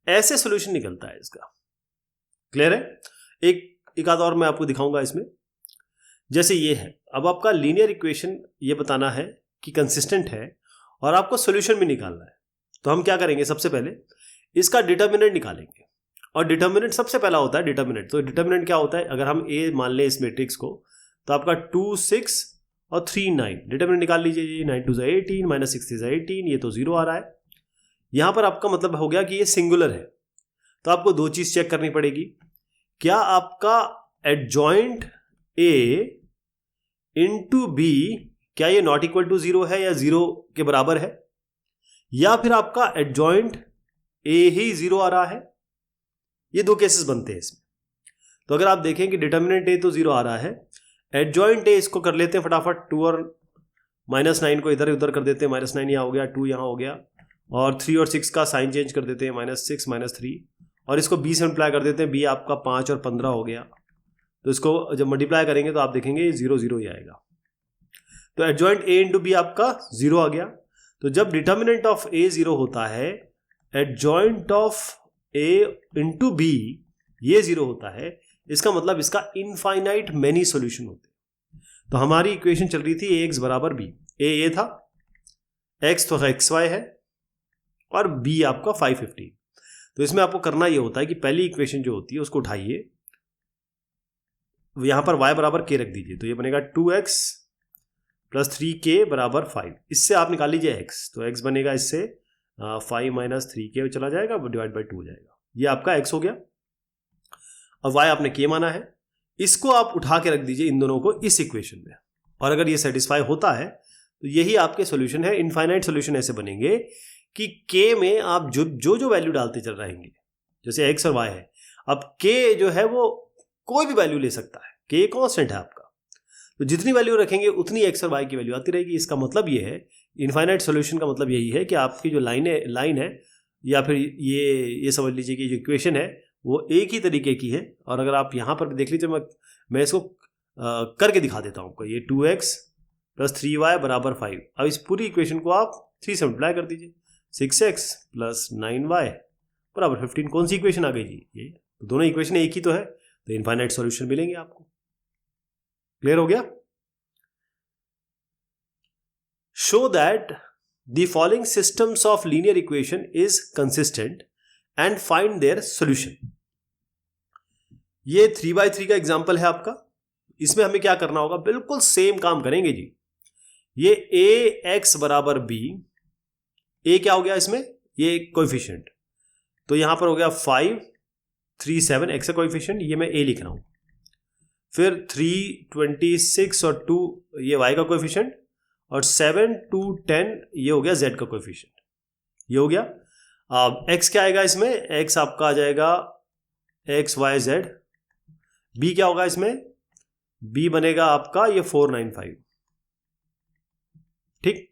ऐसे सॉल्यूशन निकलता है इसका। क्लियर है? एक आध और मैं आपको दिखाऊंगा इसमें। जैसे ये है, अब आपका लीनियर इक्वेशन ये बताना है कि कंसिस्टेंट है और आपको सॉल्यूशन भी निकालना है। तो हम क्या करेंगे, सबसे पहले इसका डिटर्मिनेंट निकालेंगे। और डिटर्मिनेंट सबसे पहला होता है डिटर्मिनेंट। तो डिटर्मिनेंट क्या होता है, अगर हम ए मान लें इस मैट्रिक्स को, तो आपका 2 6 और 3 9, डिटर्मिनेंट निकाल लीजिए। 9 2 18 माइनस 6 3 18, ये तो 0 आ रहा है। यहां पर आपका मतलब हो गया कि ये सिंगुलर है। तो आपको दो चीज चेक करनी पड़ेगी, क्या आपका एडजॉइंट ए इंटू बी क्या ये नॉट इक्वल टू 0 है या 0 के बराबर है, या फिर आपका एडजॉइंट ए ही 0 आ रहा है। ये दो केसेस बनते हैं इसमें। तो अगर आप देखें कि डिटर्मिनेंट ए तो 0 आ रहा है, एडजॉइंट ए इसको कर लेते हैं फटाफट, 2 और -9 को इधर उधर कर देते हैं, -9 यहाँ हो गया, 2 यहाँ हो गया, और 3 और 6 का साइन चेंज कर देते हैं, -6 -3, और इसको b से मल्टीप्लाई कर देते हैं, b आपका 5 और 15 हो गया। तो इसको जब मल्टीप्लाई करेंगे तो आप देखेंगे 0 0 ही आएगा। तो एडजॉइंट a इंटू बी आपका 0 आ गया। तो जब डिटर्मिनेंट ऑफ a 0 होता है, adjoint of a into B ये 0 होता है, इसका मतलब इसका इनफाइनाइट मेनी सॉल्यूशन होते हैं। तो हमारी इक्वेशन चल रही थी ax बराबर b, a ये था, x तो xy है और b आपका 515। तो इसमें आपको करना ये होता है कि पहली इक्वेशन जो होती है उसको उठाइए, यहां पर y बराबर k रख दीजिए। तो ये बनेगा 2x प्लस 3k बराबर 5। इससे आप निकाल लीजिए x, तो x बनेगा इससे 5 माइनस 3k चला जाएगा, डिवाइड बाई 2 हो जाएगा। ये आपका x हो गया। अब y आपने k माना है, इसको आप उठा के रख दीजिए इन दोनों को इस इक्वेशन में, और अगर ये सेटिस्फाई होता है तो यही आपके सॉल्यूशन है। इनफाइनाइट सॉल्यूशन ऐसे बनेंगे कि k में आप जो वैल्यू डालते चल रहेंगे, जैसे x और y है, अब k जो है वो कोई भी वैल्यू ले सकता है, k कांस्टेंट है आपका, तो जितनी वैल्यू रखेंगे उतनी x और y की वैल्यू आती रहेगी। इसका मतलब ये है, इनफाइनाइट सॉल्यूशन का मतलब यही है कि आपकी जो लाइन है या फिर ये समझ लीजिए कि जो इक्वेशन है वो एक ही तरीके की है। और अगर आप यहाँ पर देख लीजिए, मैं इसको करके दिखा देता हूँ आपको। ये 2x प्लस 3y बराबर 5। अब इस पूरी इक्वेशन को आप 3 से मल्टीप्लाई कर दीजिए, 6x प्लस 9y बराबर 15। कौन सी इक्वेशन आ गई जी? ये तो दोनों इक्वेशन एक ही तो है, तो इनफाइनाइट सॉल्यूशन मिलेंगे आपको। क्लियर हो गया? Show that the following systems of linear equation is consistent and find their solution. ये 3x3 का एग्जांपल है आपका। इसमें हमें क्या करना होगा, बिल्कुल सेम काम करेंगे जी। ये ax बराबर b, a क्या हो गया इसमें, ये कोएफिशिएंट, तो यहां पर हो गया 5 3 7, x का कोएफिशिएंट, ये मैं a लिख रहा हूं। फिर 3 26 और 2 ये y का कोएफिशिएंट, और 7 2 10 ये हो गया z का कोएफिशिएंट। ये हो गया। अब x क्या आएगा इसमें, x आपका आ जाएगा x y z। b क्या होगा इसमें, b बनेगा आपका ये 495। ठीक।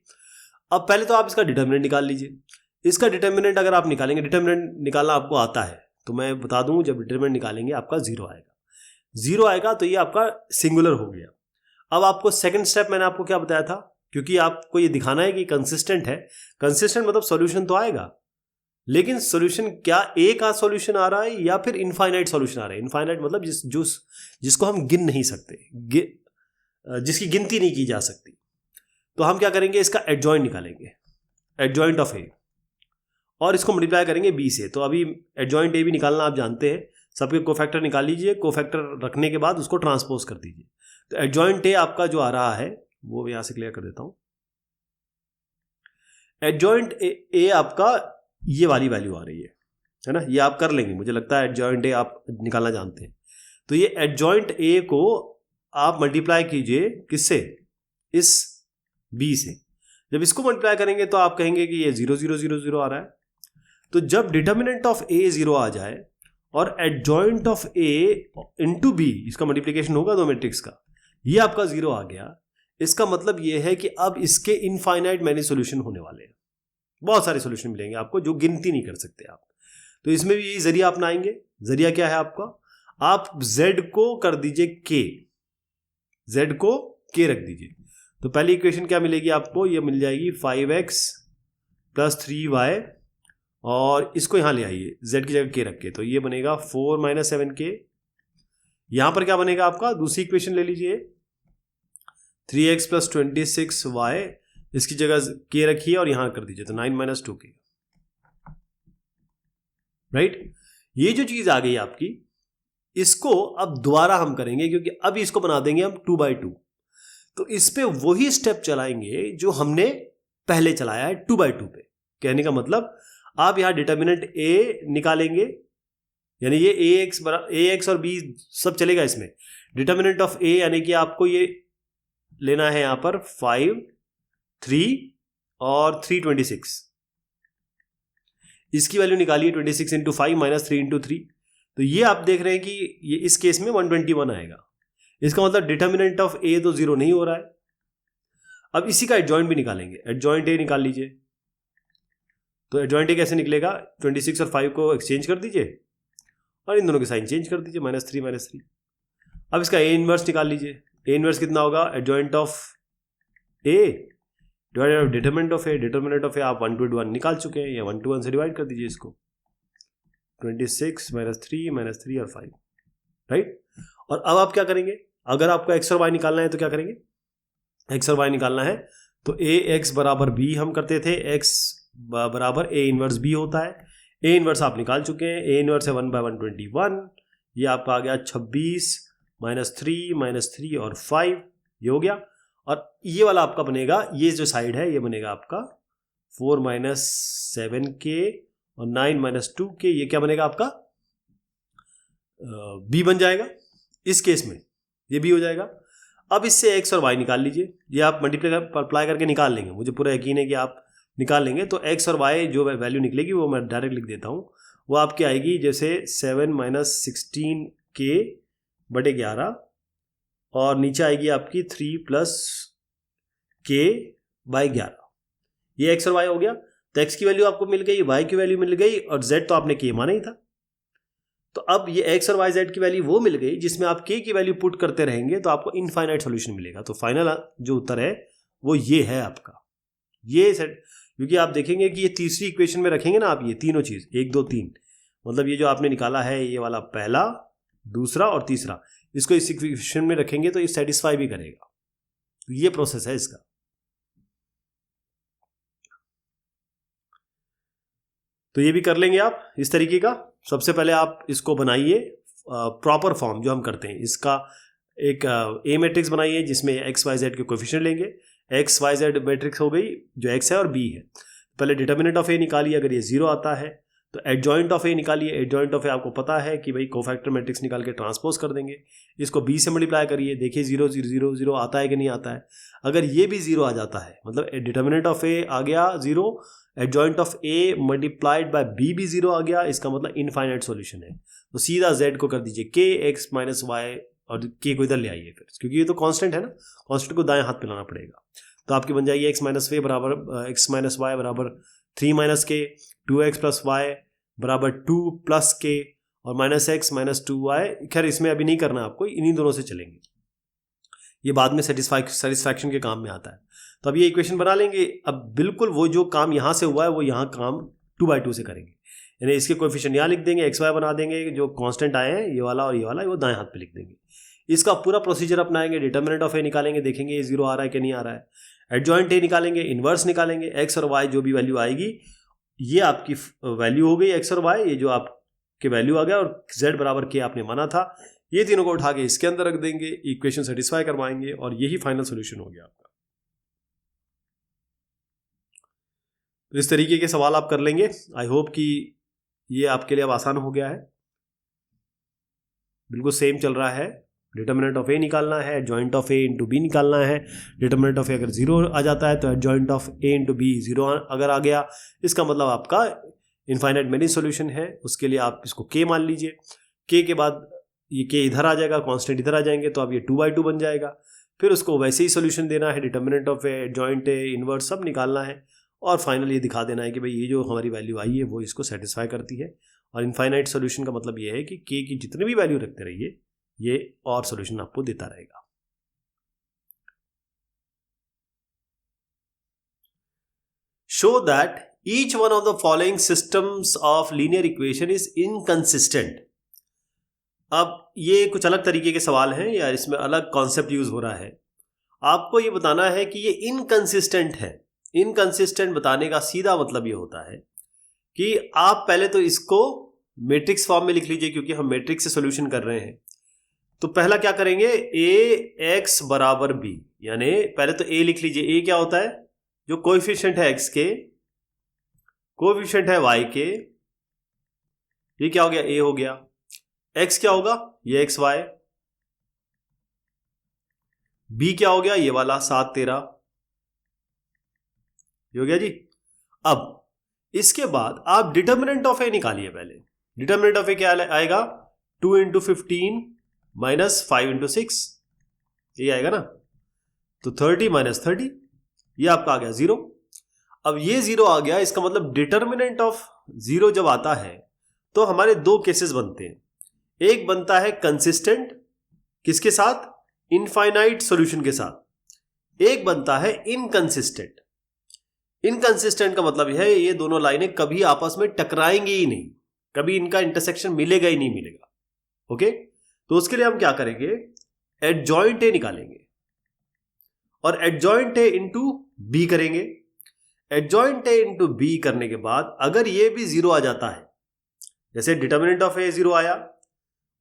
अब पहले तो आप इसका डिटर्मिनेंट निकाल लीजिए। इसका डिटर्मिनेंट अगर आप निकालेंगे, डिटर्मिनेंट निकालना आपको आता है तो मैं बता दूं, जब डिटर्मिनेंट निकालेंगे आपका 0 आएगा। 0 आएगा तो ये आपका सिंगुलर हो गया। अब आपको सेकंड स्टेप मैंने आपको क्या बताया था, क्योंकि आपको ये दिखाना है कि कंसिस्टेंट है। कंसिस्टेंट मतलब सॉल्यूशन तो आएगा, लेकिन सॉल्यूशन क्या ए का सॉल्यूशन आ रहा है या फिर इनफाइनाइट सॉल्यूशन आ रहा है। इनफाइनाइट मतलब जिसको हम गिन नहीं सकते, जिसकी गिनती नहीं की जा सकती। तो हम क्या करेंगे, इसका एडजॉइंट निकालेंगे, एडजॉइंट ऑफ ए, और इसको मल्टीप्लाई करेंगे बी से। तो अभी एडजॉइंट ए भी निकालना आप जानते हैं, सबके कोफैक्टर निकाल लीजिए, कोफैक्टर रखने के बाद उसको ट्रांसपोज कर दीजिए। तो एडजॉइंट ए आपका जो आ रहा है वो यहां से क्लियर कर देता हूं। एडजॉइंट ए आपका ये वाली वैल्यू आ रही है ना, ये आप कर लेंगे, मुझे लगता है एडजॉइंट ए आप निकालना जानते हैं। तो ये एडजॉइंट ए को आप मल्टीप्लाई कीजिए किससे, इस बी से। जब इसको मल्टीप्लाई करेंगे तो आप कहेंगे कि ये 0 0 0 0 आ रहा है। तो जब डिटर्मिनेंट ऑफ ए 0 आ जाए और adjoint of A into B, इसका मल्टीप्लीकेशन होगा दो मैट्रिक्स का, ये आपका 0 आ गया। इसका मतलब ये है कि अब इसके इनफाइनाइट मैनी सॉल्यूशन होने वाले हैं, बहुत सारे सॉल्यूशन मिलेंगे आपको जो गिनती नहीं कर सकते आप। तो इसमें भी यही जरिया अपनाएंगे। जरिया क्या है आपका, आप z को कर दीजिए k, z को k रख दीजिए। तो पहली इक्वेशन क्या मिलेगी आपको, ये मिल जाएगी 5x + 3y, और इसको यहां ले आइए z की जगह k रख के, तो ये बनेगा 4 - 7k। यहां पर क्या बनेगा आपका, दूसरी इक्वेशन ले लीजिए, 3x + 26y, इसकी जगह k रखिए और यहां कर दीजिए, तो 9 - 2k। राइट, ये जो चीज आ गई आपकी, इसको अब दोबारा हम करेंगे, क्योंकि अब इसको बना देंगे हम 2/2। तो इस पे वही स्टेप चलाएंगे जो हमने पहले चलाया है 2/2 पे। कहने का मतलब आप यहां डिटर्मिनेंट ए निकालेंगे, यानी ये ax और b सब चलेगा इसमें। डिटर्मिनेंट ऑफ ए यानी कि आपको ये लेना है यहां पर 5, 3 और 326, इसकी वैल्यू निकालिए 26 × 5 - 3 × 3। तो ये आप देख रहे हैं कि ये इस केस में 121 आएगा। इसका मतलब डिटर्मिनेंट ऑफ ए तो 0 नहीं हो रहा है। अब इसी का एडजॉइंट भी निकालेंगे, एडजॉइंट ए निकाल लीजिए। तो एडजॉइंट ए कैसे निकलेगा, 26 और 5 को एक्सचेंज कर दीजिए और इन दोनों के साइन चेंज कर दीजिए, -3 - 3। अब इसका ए इनवर्स निकाल लीजिए। ए इनवर्स कितना होगा, adjoint of A divided by determinant of A. Determinant of A आप 1 to 1 निकाल चुके हैं, या 1 to 1 से डिवाइड कर दीजिए इसको, 26 - 3 और 5। राइट, और अब आप क्या करेंगे, अगर आपको x और y निकालना है तो क्या करेंगे, x और y निकालना है तो ax = b हम करते थे, x = a इनवर्स b होता है। a इनवर्स आप निकाल चुके हैं, a इनवर्स है 1/121, ये आपका आ गया 26 - 3 और 5, ये हो गया। और ये वाला आपका बनेगा, ये जो साइड है ये बनेगा आपका 4 - 7k और 9 - 2k, ये क्या बनेगा आपका b बन जाएगा। इस केस में ये b हो जाएगा। अब इससे x और y निकाल लीजिए, ये आप मल्टीप्लाई करके निकाल लेंगे, मुझे पूरा यकीन है कि आप निकाल लेंगे। तो x और y जो वैल्यू निकलेगी वो मैं डायरेक्ट लिख देता हूँ, वो आपकी आएगी जैसे 7 - 16k / 11, और नीचे आएगी आपकी 3 + k / 11। ये x और y हो गया। तो x की वैल्यू आपको मिल गई, y की वैल्यू मिल गई, और z तो आपने k माना ही था। तो अब ये x और y z की वैल्यू वो मिल गई जिसमें आप k की वैल्यू पुट करते रहेंगे तो आपको इनफाइनाइट सॉल्यूशन मिलेगा। तो फाइनल जो उत्तर है वो ये है आपका, ये सेट। क्योंकि आप देखेंगे कि ये तीसरी इक्वेशन में रखेंगे ना आप, ये तीनों चीज 1 2 3, मतलब ये जो आपने निकाला है ये वाला पहला, दूसरा और तीसरा, इसको इस इक्वेशन में रखेंगे तो ये सेटिस्फाई भी करेगा। तो ये प्रोसेस है इसका। तो ये भी कर लेंगे आप इस तरीके का। सबसे पहले आप इसको बनाइए प्रॉपर फॉर्म जो हम करते हैं, इसका एक ए मैट्रिक्स बनाइए जिसमें x y z के कोएफिशिएंट लेंगे। x y z मैट्रिक्स हो गई जो x है और b है। पहले डिटर्मिनेंट ऑफ ए निकालिए, अगर ये 0 आता है तो एडजॉइंट ऑफ ए निकालिए। एडजॉइंट ऑफ ए आपको पता है कि भाई कोफैक्टर मैट्रिक्स निकाल के ट्रांसपोज कर देंगे। इसको b से मल्टीप्लाई करिए, देखिए 0 0 0 0 आता है कि नहीं आता है। अगर ये भी 0 आ जाता है, मतलब डिटर्मिनेंट ऑफ ए आ गया 0, adjoint of A multiplied by B भी 0 आ गया, इसका मतलब इनफाइनाइट सॉल्यूशन है। तो सीधा z को कर दीजिए k x - y, और k को इधर ले आइए फिर, क्योंकि ये तो कांस्टेंट है ना, कांस्टेंट को दाएं हाथ पे लाना पड़ेगा। तो आपकी बन जाएगी x माइनस वे बराबर x माइनस वाई बराबर 3 माइनस के, 2x प्लस वाई बराबर 2 प्लस के, और माइनस एक्स माइनस 2y। खैर इसमें अभी नहीं करना आपको, इन्हीं दोनों से चलेंगे, ये बाद में सेटिस्फैक्शन के काम में आता है। तो अब ये इक्वेशन बना लेंगे। अब बिल्कुल वो जो काम यहाँ से हुआ है वो यहाँ काम 2/2 से करेंगे, यानी इसके कोएफिशिएंट यहाँ लिख देंगे, xy बना देंगे, जो कांस्टेंट आए हैं ये वाला और ये वाला वो दाएं हाथ पे लिख देंगे। इसका पूरा प्रोसीजर अपनाएंगे, डिटर्मिनेंट ऑफ ए निकालेंगे, देखेंगे ये 0 आ रहा है कि नहीं आ रहा है, एडजॉइंट ए निकालेंगे, इनवर्स निकालेंगे, x और y जो भी वैल्यू आएगी ये आपकी वैल्यू हो गई x और y, ये जो आपके वैल्यू आ गया, और z बराबर k आपने माना था, ये तीनों को उठा के इसके अंदर रख देंगे, इक्वेशन सेटिस्फाई करवाएंगे और यही फाइनल सॉल्यूशन हो गया आपका। तो इस तरीके के सवाल आप कर लेंगे। आई होप कि ये आपके लिए अब आसान हो गया है, बिल्कुल सेम चल रहा है। डिटर्मिनेंट ऑफ ए निकालना है, adjoint of A into B निकालना है। डिटर्मिनेंट ऑफ ए अगर 0 आ जाता है तो adjoint of A into B 0 अगर आ गया, इसका मतलब आपका इनफाइनाइट मेनी सॉल्यूशन है। उसके लिए आप इसको k मान लीजिए, k के बाद ये k इधर आ जाएगा, कांस्टेंट इधर आ जाएंगे, तो अब ये 2/2 बन जाएगा। फिर उसको वैसे ही सॉल्यूशन देना है, determinant of A, adjoint A, inverse सब निकालना है, और फाइनल ये दिखा देना है कि भाई ये जो हमारी वैल्यू आई है वो इसको सेटिस्फाई करती है। और इनफाइनाइट सॉल्यूशन का मतलब ये है कि k की जितने भी वैल्यू रखते रहिए ये और सॉल्यूशन आपको देता रहेगा। Show that each one of the following systems of linear equation is inconsistent. अब ये कुछ अलग तरीके के सवाल हैं या इसमें अलग कॉन्सेप्ट यूज हो रहा है। आपको ये बताना है कि ये इनकंसिस्टेंट है। इनकंसिस्टेंट बताने का सीधा मतलब ये होता है कि आप पहले तो इसको मैट्रिक्स फॉर्म में लिख लीजिए, क्योंकि हम मैट्रिक्स से सॉल्यूशन कर रहे हैं। तो पहला क्या करेंगे, ax बराबर b, यानी पहले तो a लिख लीजिए। a क्या होता है, जो कोएफिशिएंट है x के, कोएफिशिएंट है y के, ये क्या हो गया, a हो गया। x क्या होगा, ये xy। b क्या हो गया, ये वाला 7 13, ये हो गया जी। अब इसके बाद आप डिटर्मिनेंट ऑफ a निकालिए। पहले डिटर्मिनेंट ऑफ a क्या आएगा, 2 इंटू 15 माइनस 5 इंटू 6, ये आएगा ना, तो 30 माइनस 30, ये आपका आ गया 0। अब ये 0 आ गया, इसका मतलब डिटर्मिनेंट ऑफ 0 जब आता है तो हमारे दो केसेस बनते हैं। एक बनता है कंसिस्टेंट, किसके साथ, इनफाइनाइट सॉल्यूशन के साथ। एक बनता है इनकंसिस्टेंट। इनकंसिस्टेंट का मतलब यह है ये दोनों लाइनें कभी आपस में टकराएंगी ही नहीं, कभी इनका इंटरसेक्शन मिलेगा ही नहीं मिलेगा। ओके, तो उसके लिए हम क्या करेंगे, एडजॉइंट ए निकालेंगे और एडजॉइंट ए इंटू बी करेंगे। एडजॉइंट ए इंटू बी करने के बाद अगर ये भी 0 आ जाता है, जैसे डिटर्मिनेंट ऑफ ए 0 आया,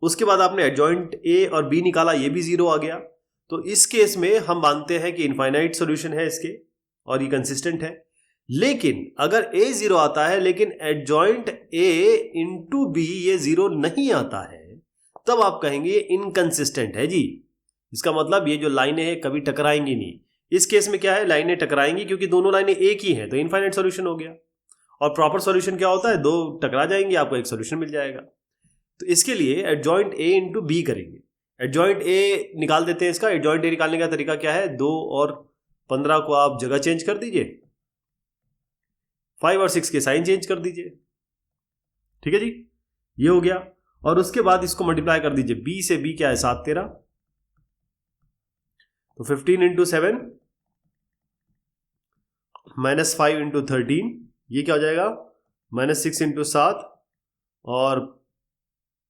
उसके बाद आपने एडजॉइंट ए और बी निकाला, ये भी 0 आ गया, तो इस केस में हम मानते हैं कि इनफाइनाइट सॉल्यूशन है इसके और ये कंसिस्टेंट है। लेकिन अगर a 0 आता है लेकिन एडजॉइंट a इंटू बी ये 0 नहीं आता है, तब आप कहेंगे ये इनकंसिस्टेंट है जी। इसका मतलब ये जो लाइनें हैं कभी टकराएंगी नहीं। इस केस में क्या है, लाइनें टकराएंगी क्योंकि दोनों लाइनें एक ही हैं, तो इनफाइनाइट सॉल्यूशन हो गया। और प्रॉपर सॉल्यूशन क्या होता है, दो टकरा जाएंगे, आपको एक सॉल्यूशन मिल जाएगा। तो इसके लिए एडजॉइंट a इंटू बी करेंगे। एडजॉइंट a निकाल देते हैं इसका। एडजॉइंट a निकालने का तरीका क्या है, 2 और 15 को आप जगह चेंज कर दीजिए, 5 और 6 के साइन चेंज कर दीजिए, ठीक है जी, ये हो गया। और उसके बाद इसको मल्टीप्लाई कर दीजिए, b से b क्या है 7 13, तो 15 इंटू 7 माइनस 5 इंटू 13, ये क्या हो जाएगा माइनस 6 इंटू 7 और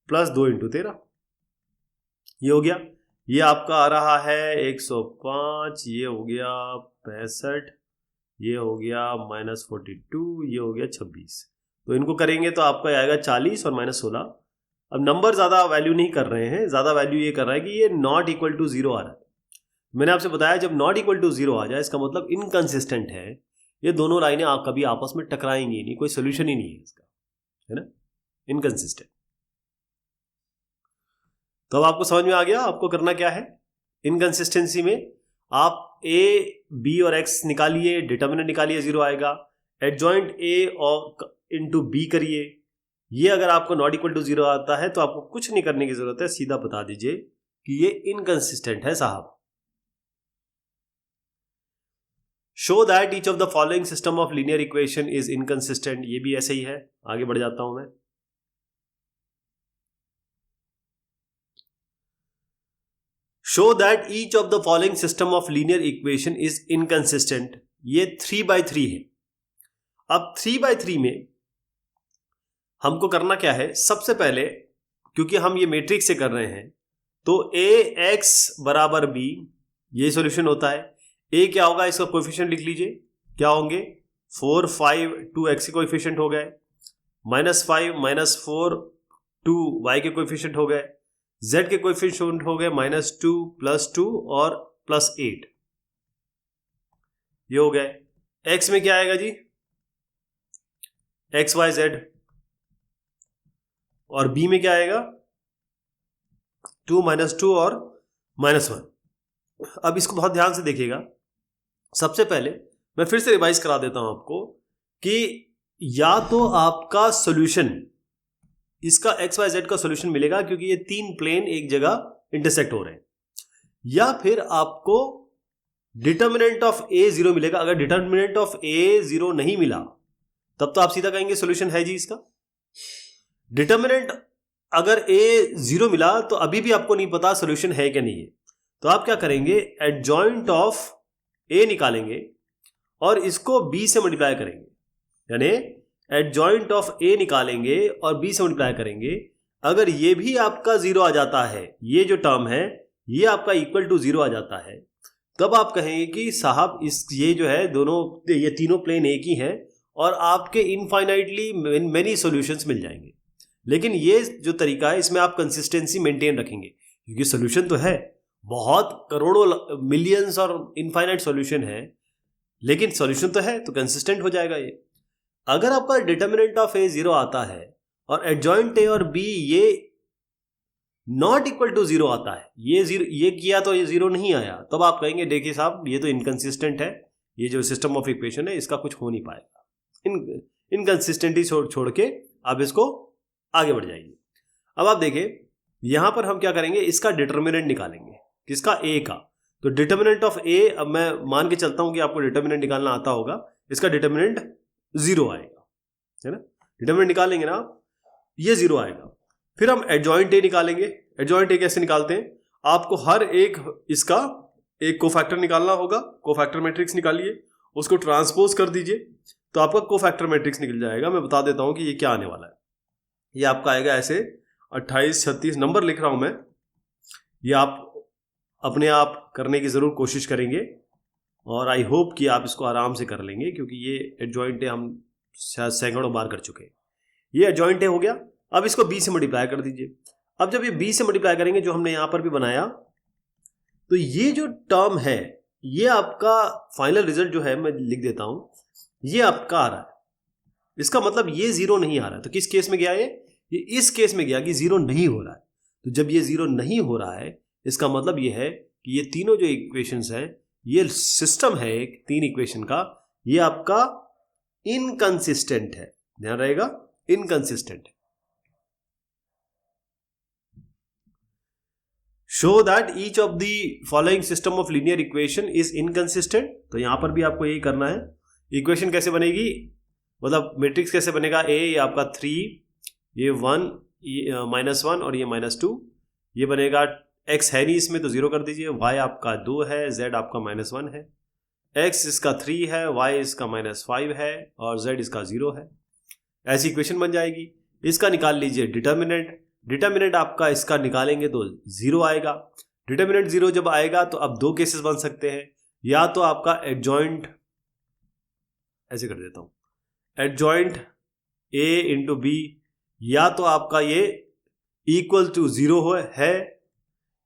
प्लस 2 इंटू 13, ये हो गया। ये आपका आ रहा है 105, ये हो गया 65, ये हो गया माइनस 42, ये हो गया 26। तो इनको करेंगे तो आपका आएगा 40 और माइनस 16। अब नंबर ज़्यादा वैल्यू नहीं कर रहे हैं, ज़्यादा वैल्यू ये कर रहा है कि ये नॉट इक्वल टू 0 आ रहा है। मैंने आपसे बताया जब नॉट इक्वल टू 0 आ जाए इसका मतलब इनकंसिस्टेंट है, ये दोनों लाइनें कभी आपस में टकराएंगी नहीं, कोई सोल्यूशन ही नहीं है इसका, है ना, इनकंसिस्टेंट। तो अब आपको समझ में आ गया आपको करना क्या है। इनकंसिस्टेंसी में आप a, b और x निकालिए, डिटर्मिनेंट निकालिए, 0 आएगा। एडजॉइंट a और इंटू b करिए। ये अगर आपको नॉट इक्वल टू 0 आता है तो आपको कुछ नहीं करने की जरूरत है, सीधा बता दीजिए कि ये इनकंसिस्टेंट है साहब। Show that each of the following system of linear equation is inconsistent, ये भी ऐसे ही है, आगे बढ़ जाता हूं मैं। Show that each of the following system of linear equation is inconsistent, ये 3/3 है। अब 3/3 में हमको करना क्या है, सबसे पहले क्योंकि हम ये मैट्रिक्स से कर रहे हैं तो ax बराबर b ये सॉल्यूशन होता है। a क्या होगा, इसका कोएफिशिएंट लिख लीजिए, क्या होंगे 4 5 2 x के कोएफिशिएंट हो गए, -5 -4 2 y के कोएफिशिएंट हो गए, z के कोएफिशिएंट हो गए -2 +2 और +8, ये हो गए। x में क्या आएगा जी, x y z, और b में क्या आएगा 2 -2 और -1। अब इसको बहुत ध्यान से देखिएगा। सबसे पहले मैं फिर से रिवाइज करा देता हूं आपको कि या तो आपका सॉल्यूशन, इसका x y z का सॉल्यूशन मिलेगा क्योंकि ये तीन प्लेन एक जगह इंटरसेक्ट हो रहे हैं, या फिर आपको डिटर्मिनेंट ऑफ a 0 मिलेगा। अगर डिटर्मिनेंट ऑफ a 0 नहीं मिला तब तो आप सीधा कहेंगे सॉल्यूशन है जी इसका। डिटर्मिनेंट अगर a 0 मिला तो अभी भी आपको नहीं पता सॉल्यूशन है क्या नहीं है, तो आप क्या करेंगे, एडजॉइंट ऑफ a निकालेंगे और इसको b से मल्टीप्लाई करेंगे, यानी एडजॉइंट ऑफ a निकालेंगे और b से मल्टीप्लाई करेंगे। अगर ये भी आपका 0 आ जाता है, ये जो टर्म है ये आपका इक्वल टू 0 आ जाता है, तब आप कहेंगे कि साहब इस ये जो है दोनों, ये तीनों प्लेन एक ही हैं और आपके इनफाइनाइटली मेनी सॉल्यूशंस मिल जाएंगे। लेकिन ये जो तरीका है इसमें आप कंसिस्टेंसी मेंटेन रखेंगे, क्योंकि सॉल्यूशन तो है, बहुत करोड़ों मिलियंस और इनफाइनाइट सॉल्यूशन है, लेकिन सॉल्यूशन तो है तो कंसिस्टेंट हो जाएगा ये। अगर आपका डिटर्मिनेंट ऑफ a 0 आता है और एडजॉइंट a और b ये नॉट इक्वल टू 0 आता है, ये किया तो ये 0 नहीं आया, तब आप कहेंगे देखिए साहब ये तो इनकंसिस्टेंट है, ये जो सिस्टम ऑफ इक्वेशन है इसका कुछ हो नहीं पाएगा। इनकंसिस्टेंटी छोड़ के आप इसको आगे बढ़ जाइए। अब आप देखिए यहां पर हम क्या करेंगे, इसका डिटर्मिनेंट निकालेंगे, किसका, a का। तो डिटर्मिनेंट ऑफ a, अब मैं मान के चलता हूं कि आपको डिटर्मिनेंट निकालना आता होगा, इसका डिटर्मिनेंट 0 आएगा, है ना। डिटर्मिनेंट निकालेंगे ना, ये 0 आएगा। फिर हम एडजॉइंट a निकालेंगे। एडजॉइंट a कैसे निकालते हैं, आपको हर एक इसका एक कोफैक्टर निकालना होगा। कोफैक्टर मैट्रिक्स निकालिए, उसको ट्रांसपोज कर दीजिए तो आपका कोफैक्टर मैट्रिक्स निकल जाएगा। मैं बता देता हूं कि ये क्या आने वाला है। ये आपका आएगा ऐसे 28 36 नंबर लिख रहा हूं मैं, ये आप अपने आप करने की जरूर कोशिश करेंगे और आई होप कि आप इसको आराम से कर लेंगे, क्योंकि ये एडजॉइंट है हम शायद सैकड़ों बार कर चुके हैं। ये एडजॉइंट है हो गया। अब इसको b से मल्टीप्लाई कर दीजिए। अब जब ये b से मल्टीप्लाई करेंगे, जो हमने यहां पर भी बनाया, तो ये जो टर्म है ये आपका फाइनल रिजल्ट जो है मैं लिख देता हूं, ये आपका आ रहा है। इसका मतलब ये 0 नहीं आ रहा है। तो किस केस में गया ये इस केस में गया कि 0 नहीं हो रहा है। तो जब ये 0 नहीं हो रहा है, इसका मतलब ये है कि ये तीनों जो इक्वेशंस हैं, ये सिस्टम है एक 3 इक्वेशन का, ये आपका इनकंसिस्टेंट है। ध्यान रहेगा, inconsistent. Show that each of the following system of linear equation is inconsistent. तो यहां पर भी आपको यही करना है। इक्वेशन कैसे बनेगी, मतलब मैट्रिक्स कैसे बनेगा, a ये आपका 3, ये 1, ये -1 और ये -2, ये बनेगा। x है नहीं इसमें तो 0 कर दीजिए, y आपका 2 है, z आपका -1 है, x इसका 3 है, y इसका -5 है और z इसका 0 है। ऐसी इक्वेशन बन जाएगी। इसका निकाल लीजिए डिटर्मिनेंट। डिटर्मिनेंट आपका इसका निकालेंगे तो 0 आएगा। डिटर्मिनेंट 0 जब आएगा तो अब 2 केसेस बन सकते हैं, या तो आपका एडजॉइंट, ऐसे कर देता हूं, एडजॉइंट a इंटू b, या तो आपका ये इक्वल टू 0 है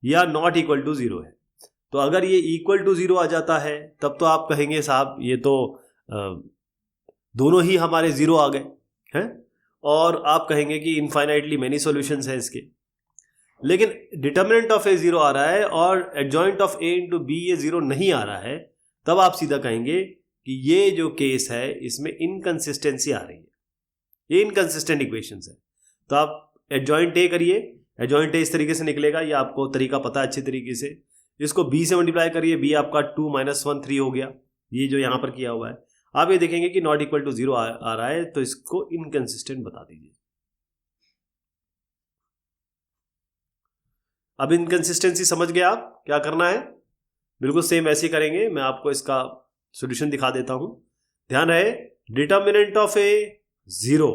या नॉट इक्वल टू 0 है। तो अगर ये इक्वल टू 0 आ जाता है तब तो आप कहेंगे साहब ये तो दोनों ही हमारे 0 आ गए हैं, और आप कहेंगे कि इनफाइनाइटली मेनी सॉल्यूशंस हैं इसके। लेकिन डिटर्मिनेंट ऑफ a 0 आ रहा है और adjoint of a into b ये 0 नहीं आ रहा है, तब आप सीधा कहेंगे कि ये जो केस है इसमें इनकंसिस्टेंसी आ रही है, ये इनकंसिस्टेंट इक्वेशंस है। तो आप एडजॉइंट a करिए, एडजॉइंट a इस तरीके से निकलेगा, ये आपको तरीका पता है अच्छे तरीके से। इसको b से मल्टीप्लाई करिए, b आपका 2 - 1 3 हो गया, ये जो यहाँ पर किया हुआ है, आप ये देखेंगे कि नॉट इक्वल टू 0 आ रहा है, तो इसको इनकंसिस्टेंट बता दीजिए। अब इनकंसिस्टेंसी समझ गए आप क्या करना है? बिल्कुल सेम ऐसे करेंगे। मैं आपको इसका सॉल्यूशन दिखा देता हूं। ध्यान रहे, determinant of A 0,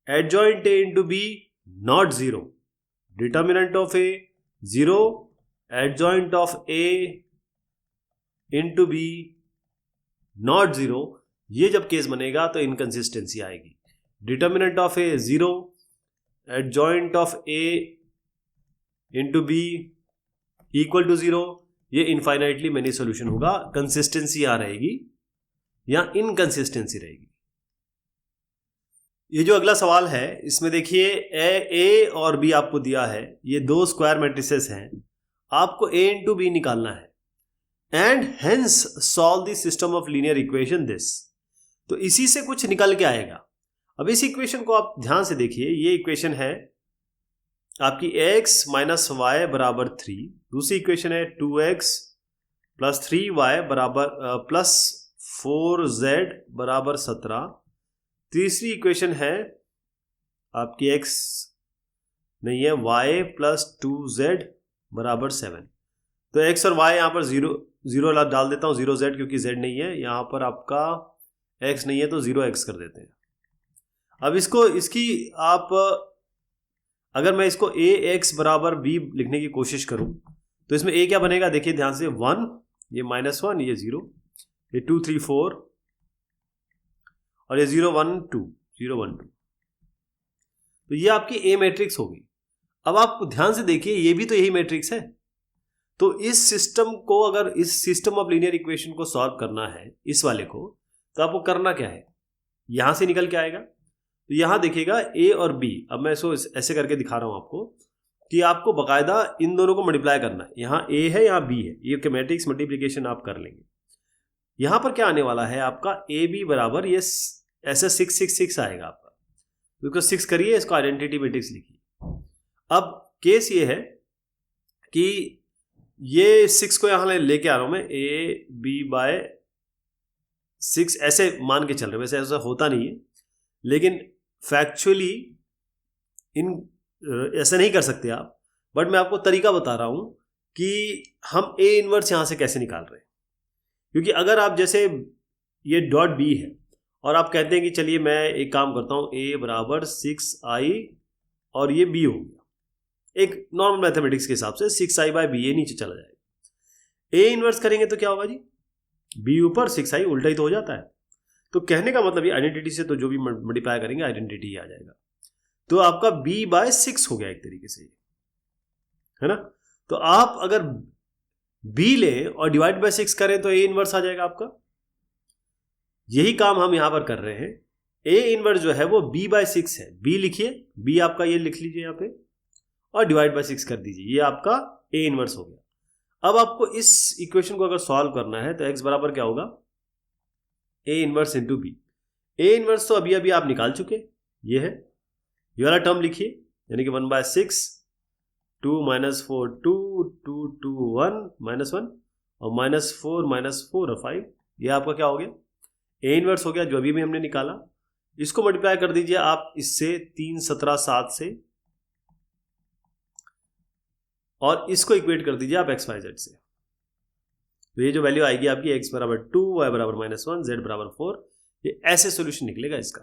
adjoint A into B not 0, determinant of A 0, adjoint of A into B not 0, ये जब केस बनेगा तो इनकंसिस्टेंसी आएगी। Determinant of A 0, adjoint of A into B equal to 0, ये इनफाइनाइटली मैनी सोल्यूशन होगा। Consistency यहाँ रहेगी या इनकंसिस्टेंसी रहेगी। ये जो अगला सवाल है इसमें देखिए ए और बी आपको दिया है, ये दो स्क्वायर मैट्रिसेस हैं, आपको ए इंटू बी निकालना है and hence solve the system of linear equation this. तो इसी से कुछ निकल के आएगा। अब इस इक्वेशन को आप ध्यान से देखिए, ये इक्वेशन है आपकी x माइनस वाई बराबर 3, दूसरी इक्वेशन है 2x प्लस 3y बराबर प्लस 4z बराबर 17, तीसरी इक्वेशन है आपकी x नहीं है y प्लस 2z बराबर 7। तो x और y यहाँ पर जीरो डाल देता हूँ, 0z क्योंकि z नहीं है, यहाँ पर आपका x नहीं है तो 0x कर देते हैं। अब इसकी आप अगर मैं इसको ax बराबर b लिखने की कोशिश करूं तो इसमें a क्या बनेगा, देखिए ध्यान से, 1, ये -1, ये 0, ये 2 3 4 और ये 0 1 2, 0 1 2, तो ये आपकी a मैट्रिक्स होगी। अब आप ध्यान से देखिए, ये भी तो यही मैट्रिक्स है। तो इस सिस्टम को, अगर इस सिस्टम ऑफ लीनियर इक्वेशन को सॉल्व करना है इस वाले को, तो आपको करना क्या है, यहां से निकल के आएगा। तो यहां देखिएगा a और b, अब मैं इसको ऐसे करके दिखा रहा हूं आपको कि आपको बकायदा इन दोनों को मल्टीप्लाई करना है। यहाँ a है, यहाँ b है, ये मैट्रिक्स मल्टीप्लिकेशन आप कर लेंगे। यहां पर क्या आने वाला है आपका ए बी बराबर, ये ऐसे 6 6 6 आएगा आपका, तो 6 करिए, इसको आइडेंटिटी मैट्रिक्स लिखिए। अब केस ये है कि ये 6 को यहां लेके आ रहा हूं मैं, ए बी बाय 6 ऐसे मान के चल रहे हैं, वैसे ऐसा होता नहीं है, लेकिन फैक्चुअली ऐसा नहीं कर सकते आप, बट मैं आपको तरीका बता रहा हूं कि हम ए इनवर्स यहां से कैसे निकाल रहे हैं। क्योंकि अगर आप जैसे ये डॉट बी है और आप कहते हैं कि चलिए मैं एक काम करता हूं, ए बराबर 6i और ये बी हो गया, एक नॉर्मल मैथमेटिक्स के हिसाब से 6i बाय बी, ये नीचे चला जाएगा। ए इनवर्स करेंगे तो क्या होगा जी, बी ऊपर 6i, उल्टा ही तो हो जाता है। तो कहने का मतलब ये आइडेंटिटी से तो जो भी मल्टीप्लाई करेंगे आइडेंटिटी आ जाएगा। तो आपका b बाय 6 हो गया एक तरीके से, है ना। तो आप अगर b लें और डिवाइड बाय 6 करें तो a इनवर्स आ जाएगा आपका। यही काम हम यहां पर कर रहे हैं। a इनवर्स जो है वो b बाय 6 है, b लिखिए, b आपका ये लिख लीजिए यहाँ पे और डिवाइड बाय 6 कर दीजिए, ये आपका a इनवर्स हो गया। अब आपको इस इक्वेशन को अगर सॉल्व करना है तो x बराबर क्या होगा, a inverse into B. a inverse तो अभी अभी आप निकाल चुके, ये है, ये वाला टर्म लिखिए, यानी कि 1/6, 2 - 4 2 2 2 1 -1 और -4 -4 और 5, ये आपका क्या हो गया, a इनवर्स हो गया, जो अभी भी हमने निकाला। इसको मल्टीप्लाई कर दीजिए आप इससे 3 17 7 से, और इसको इक्वेट कर दीजिए आप XYZ से। तो ये जो वैल्यू आएगी आपकी x बराबर 2, y बराबर -1, z बराबर 4, ये ऐसे सॉल्यूशन निकलेगा इसका।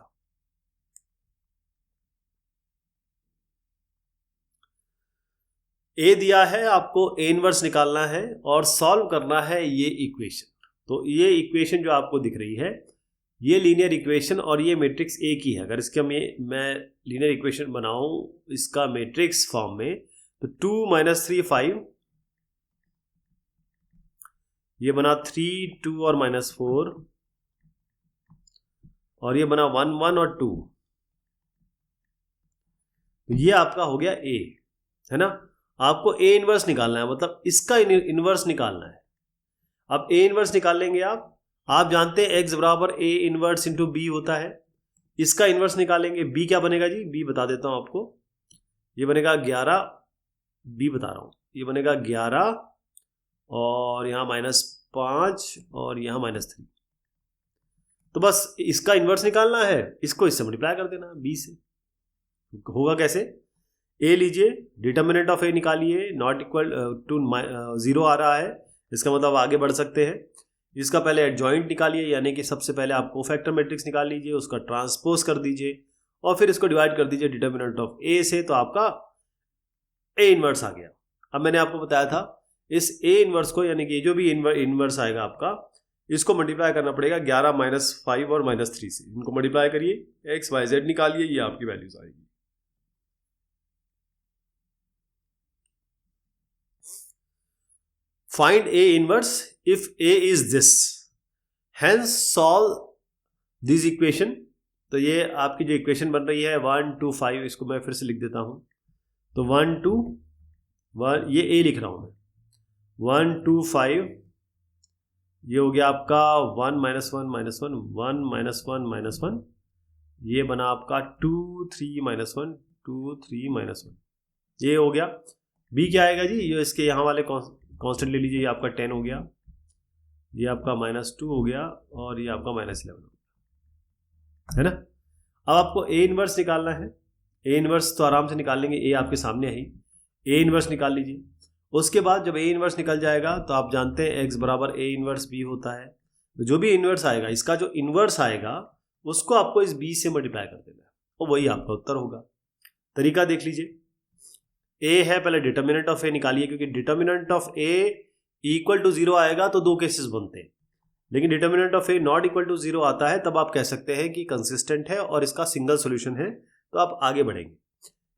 ए दिया है, आपको ए इनवर्स निकालना है और सॉल्व करना है ये इक्वेशन। तो ये इक्वेशन जो आपको दिख रही है, ये लीनियर इक्वेशन और ये मैट्रिक्स ए की है। अगर इसका मैं लीनियर इक्वेशन बनाऊं इसका मैट्रिक्स फॉर्म में, तो 2 - 3 5, ये बना 3 2 और -4, और ये बना 1 1 और 2, ये आपका हो गया ए, है ना। आपको ए इनवर्स निकालना है, मतलब इसका इनवर्स निकालना है। अब ए इनवर्स निकाल लेंगे आप जानते हैं x बराबर ए इनवर्स इंटू बी होता है, इसका इनवर्स निकालेंगे। बी क्या बनेगा जी, बी बता देता हूं आपको, ये बनेगा 11, बी बता रहा हूं, ये बनेगा 11 और यहाँ 5 और यहाँ -3। तो बस इसका इन्वर्स निकालना है, इसको इससे मल्टीप्लाई कर देना b से। होगा कैसे? a लीजिए, डिटर्मिनेंट ऑफ a निकालिए, नॉट इक्वल टू 0 आ रहा है, इसका मतलब आगे बढ़ सकते हैं। इसका पहले एडजॉइंट निकालिए, यानी कि सबसे पहले आप कोफैक्टर मैट्रिक्स निकाल लीजिए, उसका ट्रांसपोज कर दीजिए और फिर इसको डिवाइड कर दीजिए डिटर्मिनेंट ऑफ a से, तो आपका a इन्वर्स आ गया। अब मैंने आपको बताया था इस a इन्वर्स को, यानी कि जो भी इन्वर्स आएगा आपका, इसको मल्टीप्लाई करना पड़ेगा 11 -5 और -3 से। इनको मल्टीप्लाई करिए, x y z निकालिए, ये आपकी वैल्यूज आएगी। Find a inverse if a is this, hence solve this equation. तो ये आपकी जो इक्वेशन बन रही है 1 2 5, इसको मैं फिर से लिख देता हूं। तो 1 2 1, ये a लिख रहा हूं मैं, 1 2 5, ये हो गया आपका 1 -1 -1 1 -1 -1, ये बना आपका 2 3 -1 2 3 -1, ये हो गया। b क्या आएगा जी? ये इसके यहाँ वाले कांस्टेंट ले लीजिए, ये आपका 10 हो गया, ये आपका -2 हो गया और ये आपका -11 हो गया, है ना। अब आपको a इनवर्स निकालना है। a इनवर्स तो आराम से निकाल लेंगे, a आपके सामने है ही, a इनवर्स निकाल लीजिए। उसके बाद जब a इनवर्स निकल जाएगा तो आप जानते हैं x बराबर a इनवर्स b होता है। तो जो भी इनवर्स आएगा, इसका जो इनवर्स आएगा उसको आपको इस b से मल्टीप्लाई कर देना है और वही आपका उत्तर होगा। तरीका देख लीजिए, a है, पहले डिटर्मिनेंट ऑफ a निकालिए, क्योंकि determinant of a equal to 0 आएगा तो दो केसेस बनते हैं, लेकिन determinant of a not equal to 0 आता है, तब आप कह सकते हैं कि कंसिस्टेंट है और इसका सिंगल सोल्यूशन है, तो आप आगे बढ़ेंगे।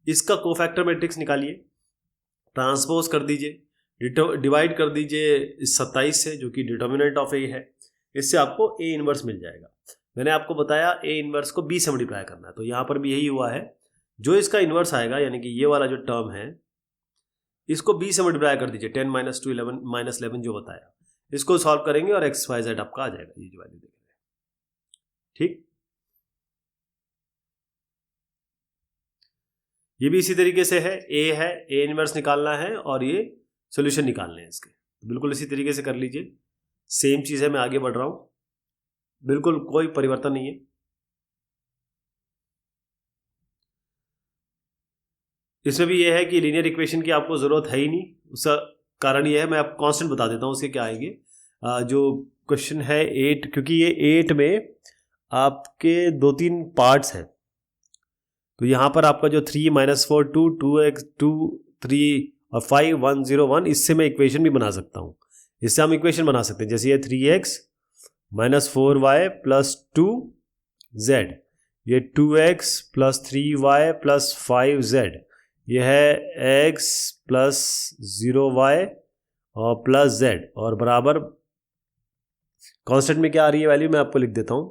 इसका कोफैक्टर मैट्रिक्स निकालिए, ट्रांसपोज कर दीजिए, डिवाइड कर दीजिए इस 27 से, जो कि डिटर्मिनेंट ऑफ a है, इससे आपको a इनवर्स मिल जाएगा। मैंने आपको बताया a इनवर्स को b से मल्टीप्लाई करना है, तो यहाँ पर भी यही हुआ है। जो इसका इनवर्स आएगा, यानी कि ये वाला जो टर्म है, इसको b से मल्टीप्लाई कर दीजिए, 10 -2 11 -11 जो बताया, इसको सॉल्व करेंगे और x y z आपका आ जाएगा, ये जो वैल्यू देख रहे हैं। ठीक, ये भी इसी तरीके से है, a है, a इनवर्स निकालना है और ये सॉल्यूशन निकालने हैं इसके, तो बिल्कुल इसी तरीके से कर लीजिए। सेम चीज है, मैं आगे बढ़ रहा हूं, बिल्कुल कोई परिवर्तन नहीं है। इसमें भी यह है कि लीनियर इक्वेशन की आपको जरूरत है ही नहीं, उसका कारण यह है, मैं आपको कांस्टेंट बता देता हूं उसके क्या आएंगे। जो क्वेश्चन है 8, क्योंकि ये 8 में आपके 2-3 पार्ट्स हैं, तो यहां पर आपका जो 3 -4 2 2x 2 3 और 5 1 0 1, इससे मैं इक्वेशन भी बना सकता हूं। इससे हम इक्वेशन बना सकते हैं, जैसे ये 3x -4y + 2z, ये 2x + 3y + 5z, यह है x + 0y और +z, और बराबर कांस्टेंट में क्या आ रही है वैल्यू, मैं आपको लिख देता हूं।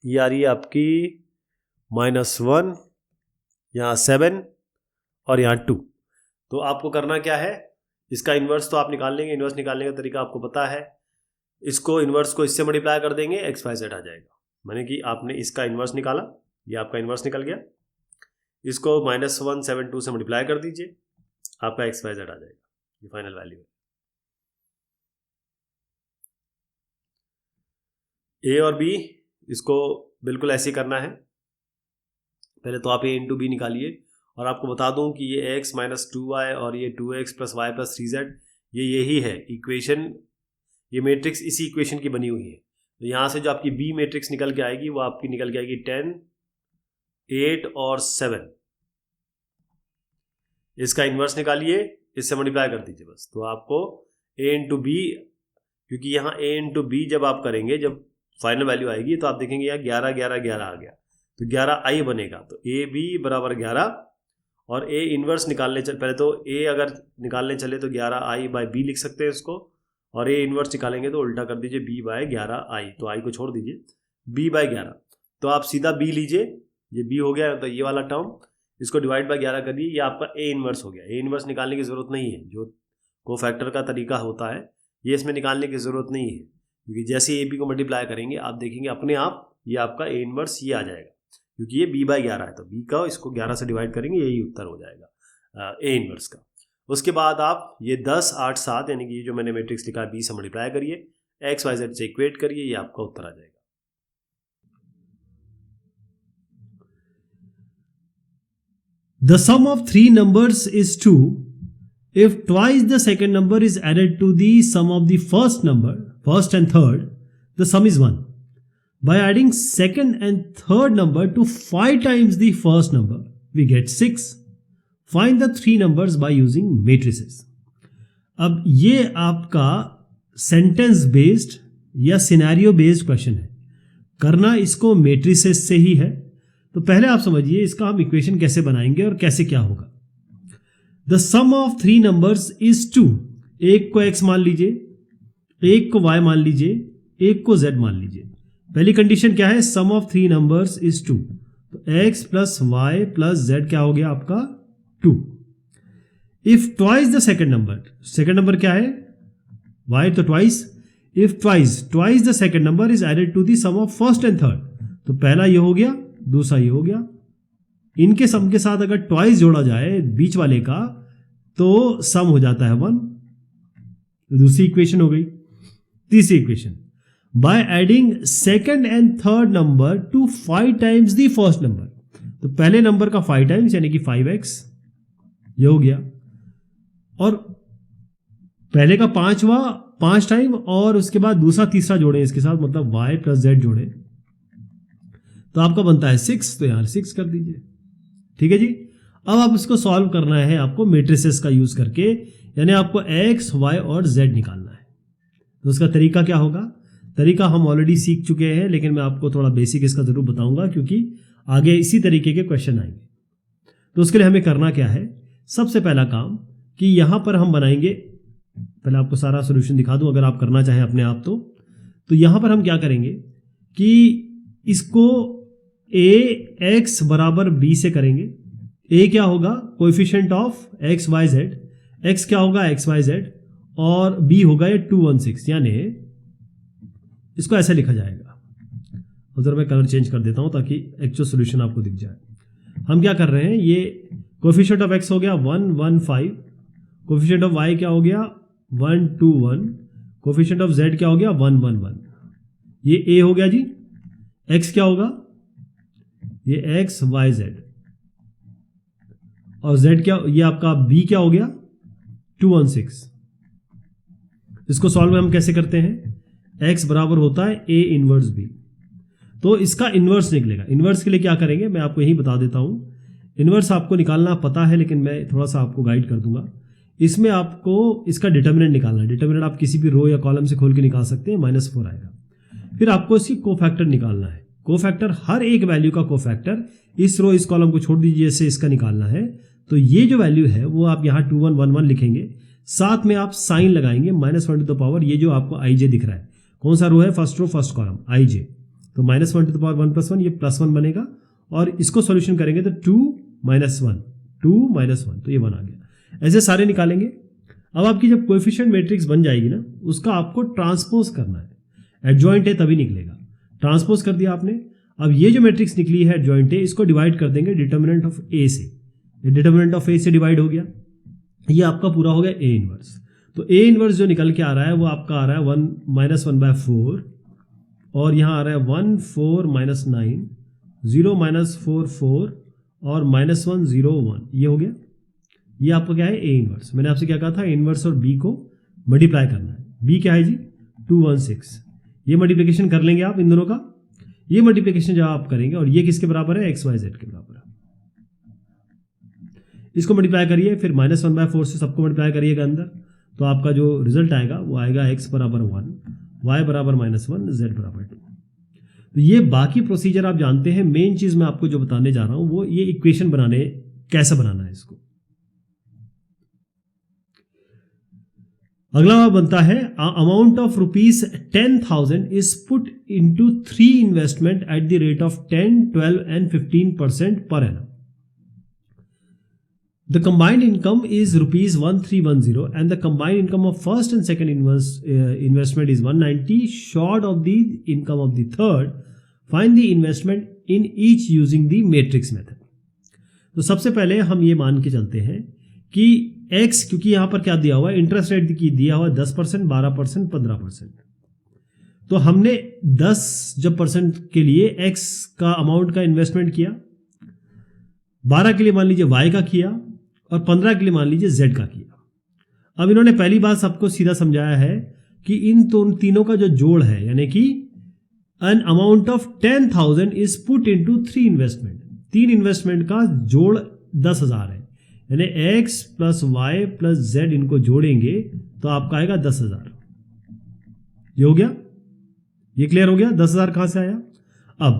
ये आ रही है आपकी -1, यहाँ 7 और यहाँ 2। तो आपको करना क्या है, इसका इन्वर्स तो आप निकाल लेंगे, इन्वर्स निकालने का तरीका आपको पता है। इसको इन्वर्स को इससे मल्टीप्लाई कर देंगे, x y z आ जाएगा। माने कि आपने इसका इन्वर्स निकाला, ये आपका इन्वर्स निकल गया, इसको -172 से मल्टीप्लाई कर दीजिए, आपका x y z आ जाएगा, ये फाइनल वैल्यू है। a और b, इसको बिल्कुल ऐसे करना है। पहले तो आप a इंटू बी निकालिए, और आपको बता दूं कि ये x - 2y और ये 2x + y + 3z, ये यही है इक्वेशन, ये मैट्रिक्स इसी इक्वेशन की बनी हुई है। तो यहाँ से जो आपकी b मैट्रिक्स निकल के आएगी, वो आपकी निकल के आएगी 10 8 और 7। इसका इन्वर्स निकालिए, इससे मल्टीप्लाई कर दीजिए बस, तो आपको a इंटू बी, क्योंकि यहाँ a इंटू बी जब आप करेंगे, जब फाइनल वैल्यू आएगी तो आप देखेंगे यहाँ 11 11 11 आ गया, तो 11i बनेगा। तो a b बराबर 11, और a इन्वर्स निकालने पहले तो a अगर निकालने चले तो 11i/b लिख सकते हैं इसको, और a इन्वर्स निकालेंगे तो उल्टा कर दीजिए b/11i, तो i को छोड़ दीजिए, b/11। तो आप सीधा b लीजिए, ये b हो गया, तो ये वाला टर्म, इसको डिवाइड बाय 11 करिए, ये आपका a इन्वर्स हो गया। a इन्वर्स निकालने की जरूरत नहीं है, जो कोफैक्टर का तरीका होता है ये इसमें निकालने की जरूरत नहीं है, क्योंकि जैसे a b को मल्टीप्लाई करेंगे आप देखेंगे अपने आप ये आपका a इन्वर्स ये आ जाएगा, क्योंकि ये b/11 है, तो b का इसको 11 से डिवाइड करेंगे, यही उत्तर हो जाएगा a इन्वर्स का। उसके बाद आप ये 10, 8, 7 यानी कि ये जो मैंने मैट्रिक्स लिखा है b से मल्टीप्लाई करिए, एक्स वाई जेड से इक्वेट करिए, ये आपका उत्तर आ जाएगा। The sum of three numbers is 2 if twice the second number is added to the sum of the first number, first and third, the sum is 1. By adding second and third number to 5 times the first number, we get 6. Find the three numbers by using matrices. अब ये आपका sentence based या scenario based question है, करना इसको matrices से ही है। तो पहले आप समझिए इसका हम इक्वेशन कैसे बनाएंगे और कैसे क्या होगा। The sum of three numbers is 2, एक को x मान लीजिए, एक को y मान लीजिए, एक को z मान लीजिए। पहली कंडीशन क्या है, sum of three numbers is 2, तो x plus Y plus z क्या हो गया आपका 2। If twice the second number क्या है y, तो twice. If twice the second number is added to the sum of first and third, तो पहला ये हो गया, दूसरा ये हो गया। इनके सम के साथ अगर ट्वाइस जोड़ा जाए बीच वाले का तो सम हो जाता है 1। दूसरी इक्वेशन हो गई। तीसरी equation, by adding second and third number two 5 times the first number, तो पहले नंबर का 5 टाइम्स यानी कि 5x ये हो गया, और पहले का 5 टाइम और उसके बाद दूसरा तीसरा जोड़े इसके साथ, मतलब y प्लस z जोड़े, तो आपका बनता है 6, तो यहां 6 कर दीजिए। ठीक है जी। अब आप इसको सॉल्व करना है आपको मेट्रिसेस का यूज करके, यानी आपको x, y और z निकालना है। तो उसका तरीका क्या होगा, तरीका हम ऑलरेडी सीख चुके हैं, लेकिन मैं आपको थोड़ा बेसिक इसका जरूर बताऊंगा क्योंकि आगे इसी तरीके के क्वेश्चन आएंगे। तो उसके लिए हमें करना क्या है, सबसे पहला काम कि यहां पर हम बनाएंगे, पहले आपको सारा सोल्यूशन दिखा दूं अगर आप करना चाहें अपने आप तो यहां पर हम क्या करेंगे कि इसको ax बराबर b से करेंगे। a क्या होगा, coefficient of x y z, x क्या होगा x y z, और b होगा ये 216, यानी इसको ऐसे लिखा जाएगा। उधर मैं कलर चेंज कर देता हूं ताकि एक्चुअल सॉल्यूशन आपको दिख जाए। हम क्या कर रहे हैं, ये कोएफिशिएंट ऑफ x हो गया 115, कोएफिशिएंट ऑफ y क्या हो गया 121, कोएफिशिएंट ऑफ z क्या हो गया 111, ये a हो गया जी। x क्या होगा, ये x y z, और z क्या, ये आपका b क्या हो गया 216। इसको सॉल्व हम कैसे करते हैं, x बराबर होता है a इनवर्स b, तो इसका इनवर्स निकलेगा। इनवर्स के लिए क्या करेंगे मैं आपको यही बता देता हूं। इनवर्स आपको निकालना पता है, लेकिन मैं थोड़ा सा आपको गाइड कर दूंगा। इसमें आपको इसका डिटर्मिनेंट निकालना है। डिटर्मिनेंट आप किसी भी रो या कॉलम से खोल के निकाल सकते हैं, -4 आएगा। फिर आपको इसकी कोफैक्टर निकालना है। कोफैक्टर, हर एक वैल्यू का कोफैक्टर, इस रो इस कॉलम को छोड़ दीजिए, जैसे इसका निकालना है। तो ये जो वैल्यू है वो आप यहाँ 2111 लिखेंगे, साथ में आप साइन लगाएंगे -1 ये जो आपको आई जे दिख रहा है, कौन सा रो है, first row first column I J, तो -1 + 1 ये +1 बनेगा, और इसको सॉल्यूशन करेंगे तो 2 - 1 तो ये 1 आ गया। ऐसे सारे निकालेंगे। अब आपकी जब कोएफिशिएंट मैट्रिक्स बन जाएगी ना, उसका आपको ट्रांसपोज करना है। एडजॉइंट है तभी निकलेगा, ट्रांसपोज कर दिया आपने। अब ये जो मैट्रिक्स निकली है एडजॉइंट है, इसको डिवाइड कर देंगे डिटर्मिनेंट ऑफ ए से। डिटर्मिनेंट ऑफ ए से डिवाइड हो गया, ये आपका पूरा हो गया ए इनवर्स। तो ए इनवर्स जो निकल के आ रहा है वो आपका आ रहा है 1 - 1/4, और यहाँ आ रहा है 1 4 - 9 0 -4 4 और -1 0 1, ये हो गया। ये आपका क्या है ए इनवर्स। मैंने आपसे क्या कहा था, ए इनवर्स और बी को मल्टीप्लाई करना है। बी क्या है जी 216, ये मल्टीप्लिकेशन कर लेंगे आप इन दोनों का। ये मल्टीप्लिकेशन जब आप करेंगे, और ये किसके बराबर है, एक्स वाई जेड के बराबर है। इसको मल्टीप्लाई करिए, फिर -1/4 से सबको मल्टीप्लाई करिएगा अंदर, तो आपका जो रिजल्ट आएगा वो आएगा x बराबर 1, y बराबर -1, z बराबर 2। तो ये बाकी प्रोसीजर आप जानते हैं। मेन चीज मैं आपको जो बताने जा रहा हूं वो ये इक्वेशन बनाने, कैसे बनाना है इसको। अगला बनता है, amount of ₹10,000 is put into 3 investment at the rate of 10, 12 and 15% per annum. The combined income is ₹1310 and the combined income of first and second investment is 190, short of the income of the third. Find the investment in each using the matrix method. तो सबसे पहले हम ये मान के चलते हैं कि x, क्योंकि यहां पर क्या दिया हुआ है, इंटरेस्ट रेट दिया हुआ है 10%, 12%, 15%। तो हमने 10 जब परसेंट के लिए x का अमाउंट का इन्वेस्टमेंट किया, 12 के लिए मान लीजिए y का किया, और 15 के लिए मान लीजिए z का किया। अब इन्होंने पहली बात सबको सीधा समझाया है कि इन तीनों का जो जोड़ है, यानी कि an amount of 10,000 is put into 3 investment, 3 investment का जोड़ 10,000 है, यानी x plus Y plus z इनको जोड़ेंगे तो आपका आएगा 10,000। ये हो गया, ये क्लियर हो गया। 10,000 कहां से आया? अब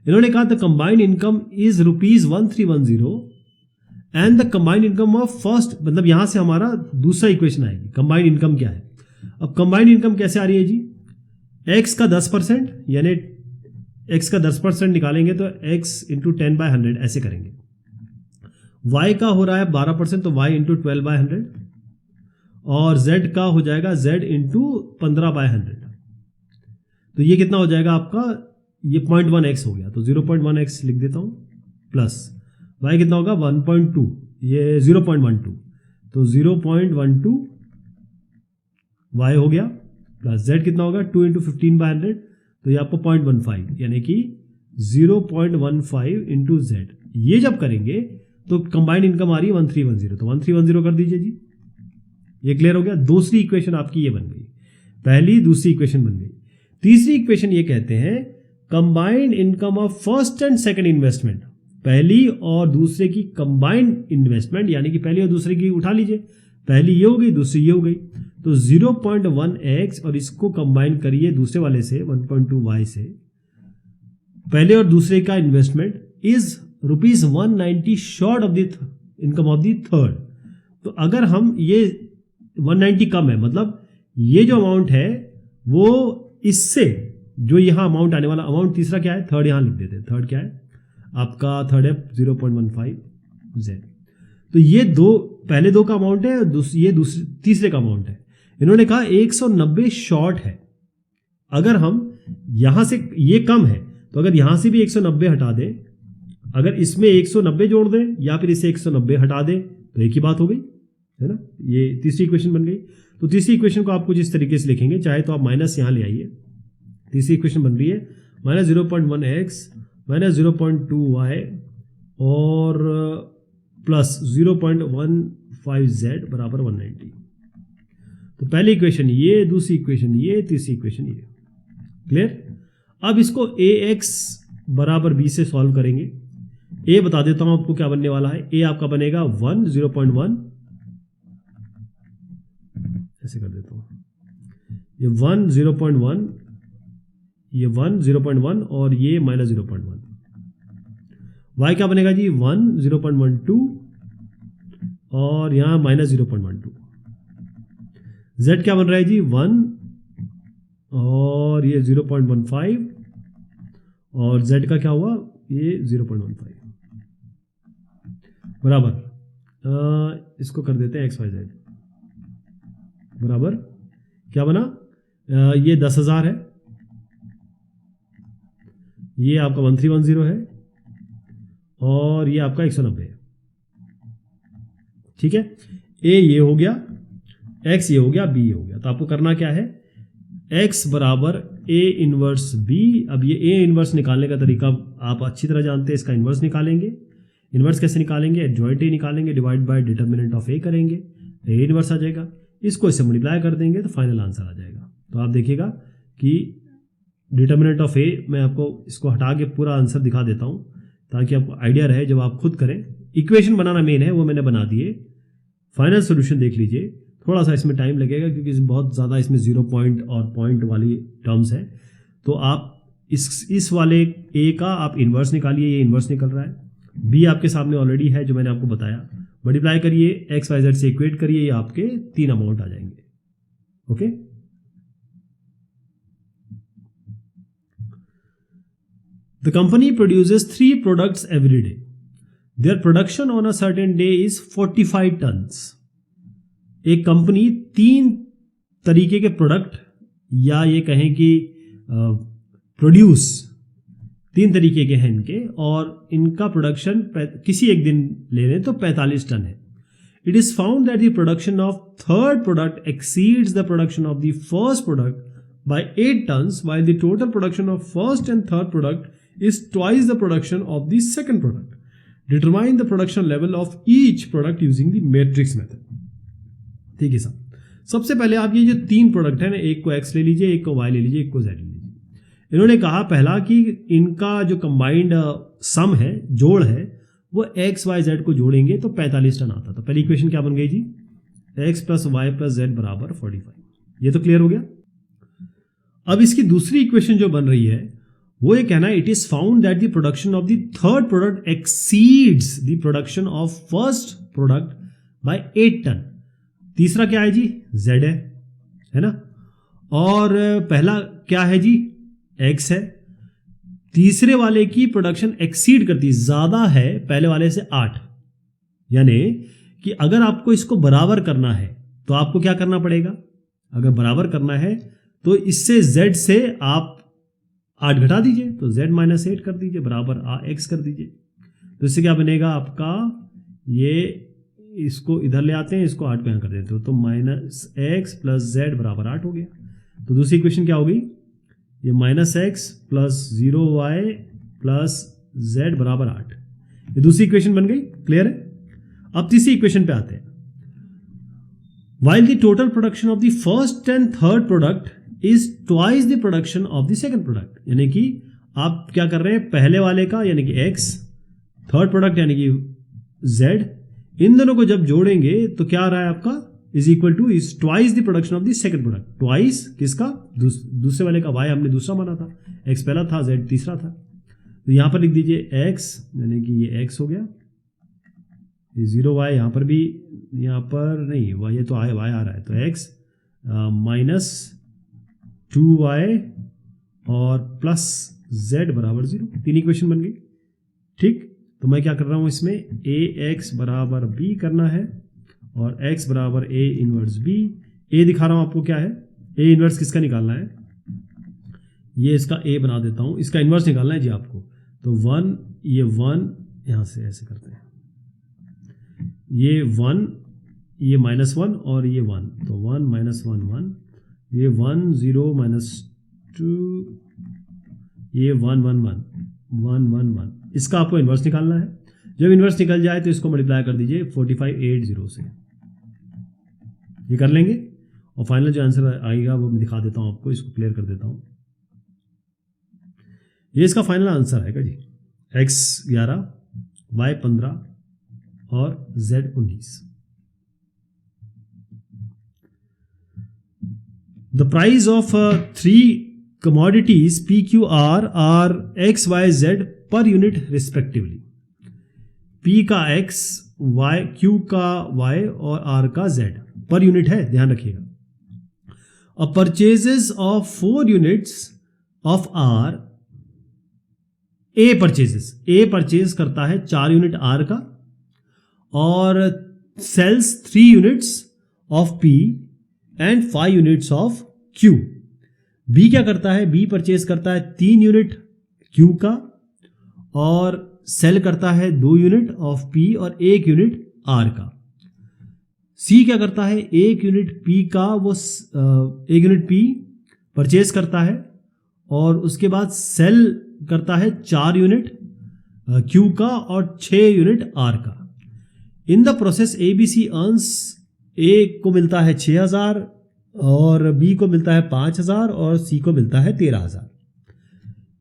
इन्होंने कहा the combined income is ₹1310 and the combined income of first, मतलब यहां से हमारा दूसरा इक्वेशन आएगी। कंबाइंड इनकम क्या है? अब कंबाइंड इनकम कैसे आ रही है जी? x का 10%, यानी x का 10% निकालेंगे तो x इंटू 10/100 ऐसे करेंगे। y का हो रहा है 12%, तो y इंटू 12/100, और z का हो जाएगा z इंटू 15/100। तो ये कितना हो जाएगा आपका? ये 0.1x हो गया, तो 0.1x लिख देता हूं, प्लस y कितना होगा? 1.2, ये 0.12, तो 0.12 y हो गया, प्लस z कितना होगा? 2 इंटू 15/100, तो ये आपको 0.15, यानी कि 0.15 इंटू z। ये जब करेंगे तो कंबाइंड इनकम आ रही है 1310, तो 1310 कर दीजिए जी। ये क्लियर हो गया। दूसरी इक्वेशन आपकी ये बन गई, पहली दूसरी इक्वेशन बन गई। तीसरी इक्वेशन ये कहते हैं combined income of first and second investment, पहली और दूसरे की कंबाइंड इन्वेस्टमेंट, यानी कि पहली और दूसरे की उठा लीजिए, पहली ये हो गई, दूसरी ये हो गई, तो 0.1x और इसको कंबाइन करिए दूसरे वाले से 1.2y से, पहले और दूसरे का investment is ₹190 short of the income of the third. तो अगर हम ये 190 कम है, मतलब ये जो अमाउंट है वो इससे जो यहां अमाउंट आने वाला अमाउंट तीसरा क्या है, थर्ड यहां लिख देते हैं। थर्ड क्या है आपका? थर्ड है 0.15z। तो ये दो पहले दो का अमाउंट है, ये तीसरे का अमाउंट है। इन्होंने कहा 190 शॉर्ट है। अगर हम यहां से, ये कम है, तो अगर यहां से भी 190 हटा दें, अगर इसमें 190 जोड़ दें या फिर इसे 190 हटा दें, तो एक ही बात हो गई, है ना। ये तीसरी इक्वेशन बन गई। तो तीसरी इक्वेशन को आप कुछ इस तरीके से लिखेंगे, चाहे तो आप माइनस यहां ले आइए। तीसरी इक्वेशन बन रही है -0.1x -0.2y और प्लस 0.15z बराबर 190। तो पहली इक्वेशन ये, दूसरी इक्वेशन ये, तीसरी इक्वेशन ये। क्लियर। अब इसको ax बराबर b से सॉल्व करेंगे। a बता देता हूं आपको क्या बनने वाला है। a आपका बनेगा 1 0.1, ऐसे कर देता हूं, ये 1 0.1, ये 1 0.1 और ये -0.1। y क्या बनेगा जी? 1 0.12 और यहां -0.12। z क्या बन रहा है जी? 1 और ये 0.15 और z का क्या हुआ? ये 0.15 बराबर इसको कर देते हैं XYZ बराबर क्या बना? ये 10,000 है, ये आपका 1310 है और ये आपका 190 है। ठीक है। a ये हो गया, x ये हो गया, b ये हो गया। तो आपको करना क्या है? x बराबर a इनवर्स b। अब ये a इनवर्स निकालने का तरीका आप अच्छी तरह जानते हैं। इसका इनवर्स निकालेंगे। इनवर्स कैसे निकालेंगे? एडजॉइंट a निकालेंगे, divide by determinant of a करेंगे, a इनवर्स आ जाएगा। इसको इससे मल्टीप्लाई कर देंगे तो फाइनल आंसर आ जाएगा। तो आप देखिएगा कि डिटर्मिनेंट ऑफ a, मैं आपको इसको हटा के पूरा आंसर दिखा देता हूं ताकि आपको आइडिया रहे जब आप खुद करें। इक्वेशन बनाना मेन है, वो मैंने बना दिए। फाइनल सोल्यूशन देख लीजिए। थोड़ा सा इसमें टाइम लगेगा क्योंकि बहुत ज़्यादा इसमें 0 पॉइंट और पॉइंट वाली टर्म्स है। तो आप इस वाले a का आप इन्वर्स निकालिए, ये इन्वर्स निकल रहा है। b आपके सामने ऑलरेडी है जो मैंने आपको बताया। मल्टीप्लाई करिए, XYZ से इक्वेट करिए, ये आपके 3 अमाउंट आ जाएंगे। Okay. The company produces 3 products every day. Their production on a certain day is 45 tons. एक कंपनी 3 तरीके के प्रोडक्ट या ये कहें कि प्रोड्यूस 3 तरीके के हैं इनके, और इनका प्रोडक्शन किसी एक दिन ले लें तो 45 टन है। It is found that the production of third product exceeds the production of the first product by 8 tons, while the total production of first and third product is twice the production of the second product. Determine the production level of each product using the matrix method. ठीक है साहब, सबसे पहले आप ये जो तीन product है ना, एक को x ले लीजिए, एक को y ले लीजिए, एक को z ले लीजिए। इन्होंने कहा पहला कि इनका जो कंबाइंड सम है, जोड़ है, वो x y z को जोड़ेंगे तो 45 टन आता। तो पहली इक्वेशन क्या बन गई जी, x plus Y plus Z बराबर 45। ये तो क्लियर हो गया। अब इसकी दूसरी इक्वेशन जो बन रही है वो ये कहना है, it is found that the production of the third product exceeds the production of first product by 8 ton. तीसरा क्या है जी, z है ना, और पहला क्या है जी, x है। तीसरे वाले की प्रोडक्शन एक्सीड करती, ज्यादा है पहले वाले से 8, यानी कि अगर आपको इसको बराबर करना है तो आपको क्या करना पड़ेगा, अगर बराबर करना है तो इससे z से आप 8 घटा दीजिए, तो z माइनस 8 कर दीजिए बराबर x कर दीजिए। तो इससे क्या बनेगा आपका, ये इसको इधर ले आते हैं, इसको 8 को यहाँ कर देते हो, तो माइनस x प्लस z बराबर 8 हो गया। तो दूसरी इक्वेशन क्या होगी, ये minus x plus 0y plus z बराबर 8, ये दूसरी इक्वेशन बन गई। क्लियर है। अब तीसरी इक्वेशन पे आते हैं। While the total production of the first and third product is twice the production of the second product, यानी कि आप क्या कर रहे हैं, पहले वाले का यानी कि x, थर्ड प्रोडक्ट यानी कि z, इन दोनों को जब जोड़ेंगे तो क्या आ रहा है आपका, is equal two is twice the production of the second product. Twice किसका, दूसरे वाले का, y हमने दूसरा माना था, x पहला था, z तीसरा था। तो यहां पर लिख दीजिए x, यानी कि ये x हो गया, ये 0y, यहाँ पर भी, यहाँ पर नहीं y, ये तो y आ रहा है, तो x माइनस 2y और प्लस z बराबर 0, तीन इक्वेशन बन गई। ठीक, तो मैं क्या कर रहा हूँ इसमें, ax बराबर b करना है और x बराबर a इनवर्स b। a दिखा रहा हूँ आपको क्या है, a इनवर्स किसका निकालना है, ये इसका a बना देता हूँ, इसका इनवर्स निकालना है जी आपको। तो 1, ये 1 यहाँ से ऐसे करते हैं, ये 1, ये -1 और ये 1, तो 1 -1 1, ये 1 0 -2, ये 1 1 1 1 1 1, इसका आपको इन्वर्स निकालना है। जब इन्वर्स निकल जाए तो इसको मल्टीप्लाई कर दीजिए 4580 से, ये कर लेंगे और फाइनल जो आंसर आएगा वो मैं दिखा देता हूँ आपको, इसको क्लियर कर देता हूँ। ये इसका फाइनल आंसर आएगा जी, x 11, y 15 और z 19। The price of 3 commodities PQR are x, y, z per unit respectively. P का x, y, Q का y और R का z पर यूनिट है, ध्यान रखिएगा। A purchases of 4 units of R, A purchase करता है 4 यूनिट R का और sells 3 units of P and 5 units of Q। B क्या करता है, B परचेज करता है 3 यूनिट Q का और सेल करता है 2 यूनिट ऑफ P और 1 यूनिट R का। C क्या करता है, 1 यूनिट P का, वो 1 यूनिट P परचेज करता है और उसके बाद सेल करता है 4 यूनिट Q का और 6 यूनिट R का। In the process ABC earns, A को मिलता है 6000 और B को मिलता है 5000 और C को मिलता है 13000।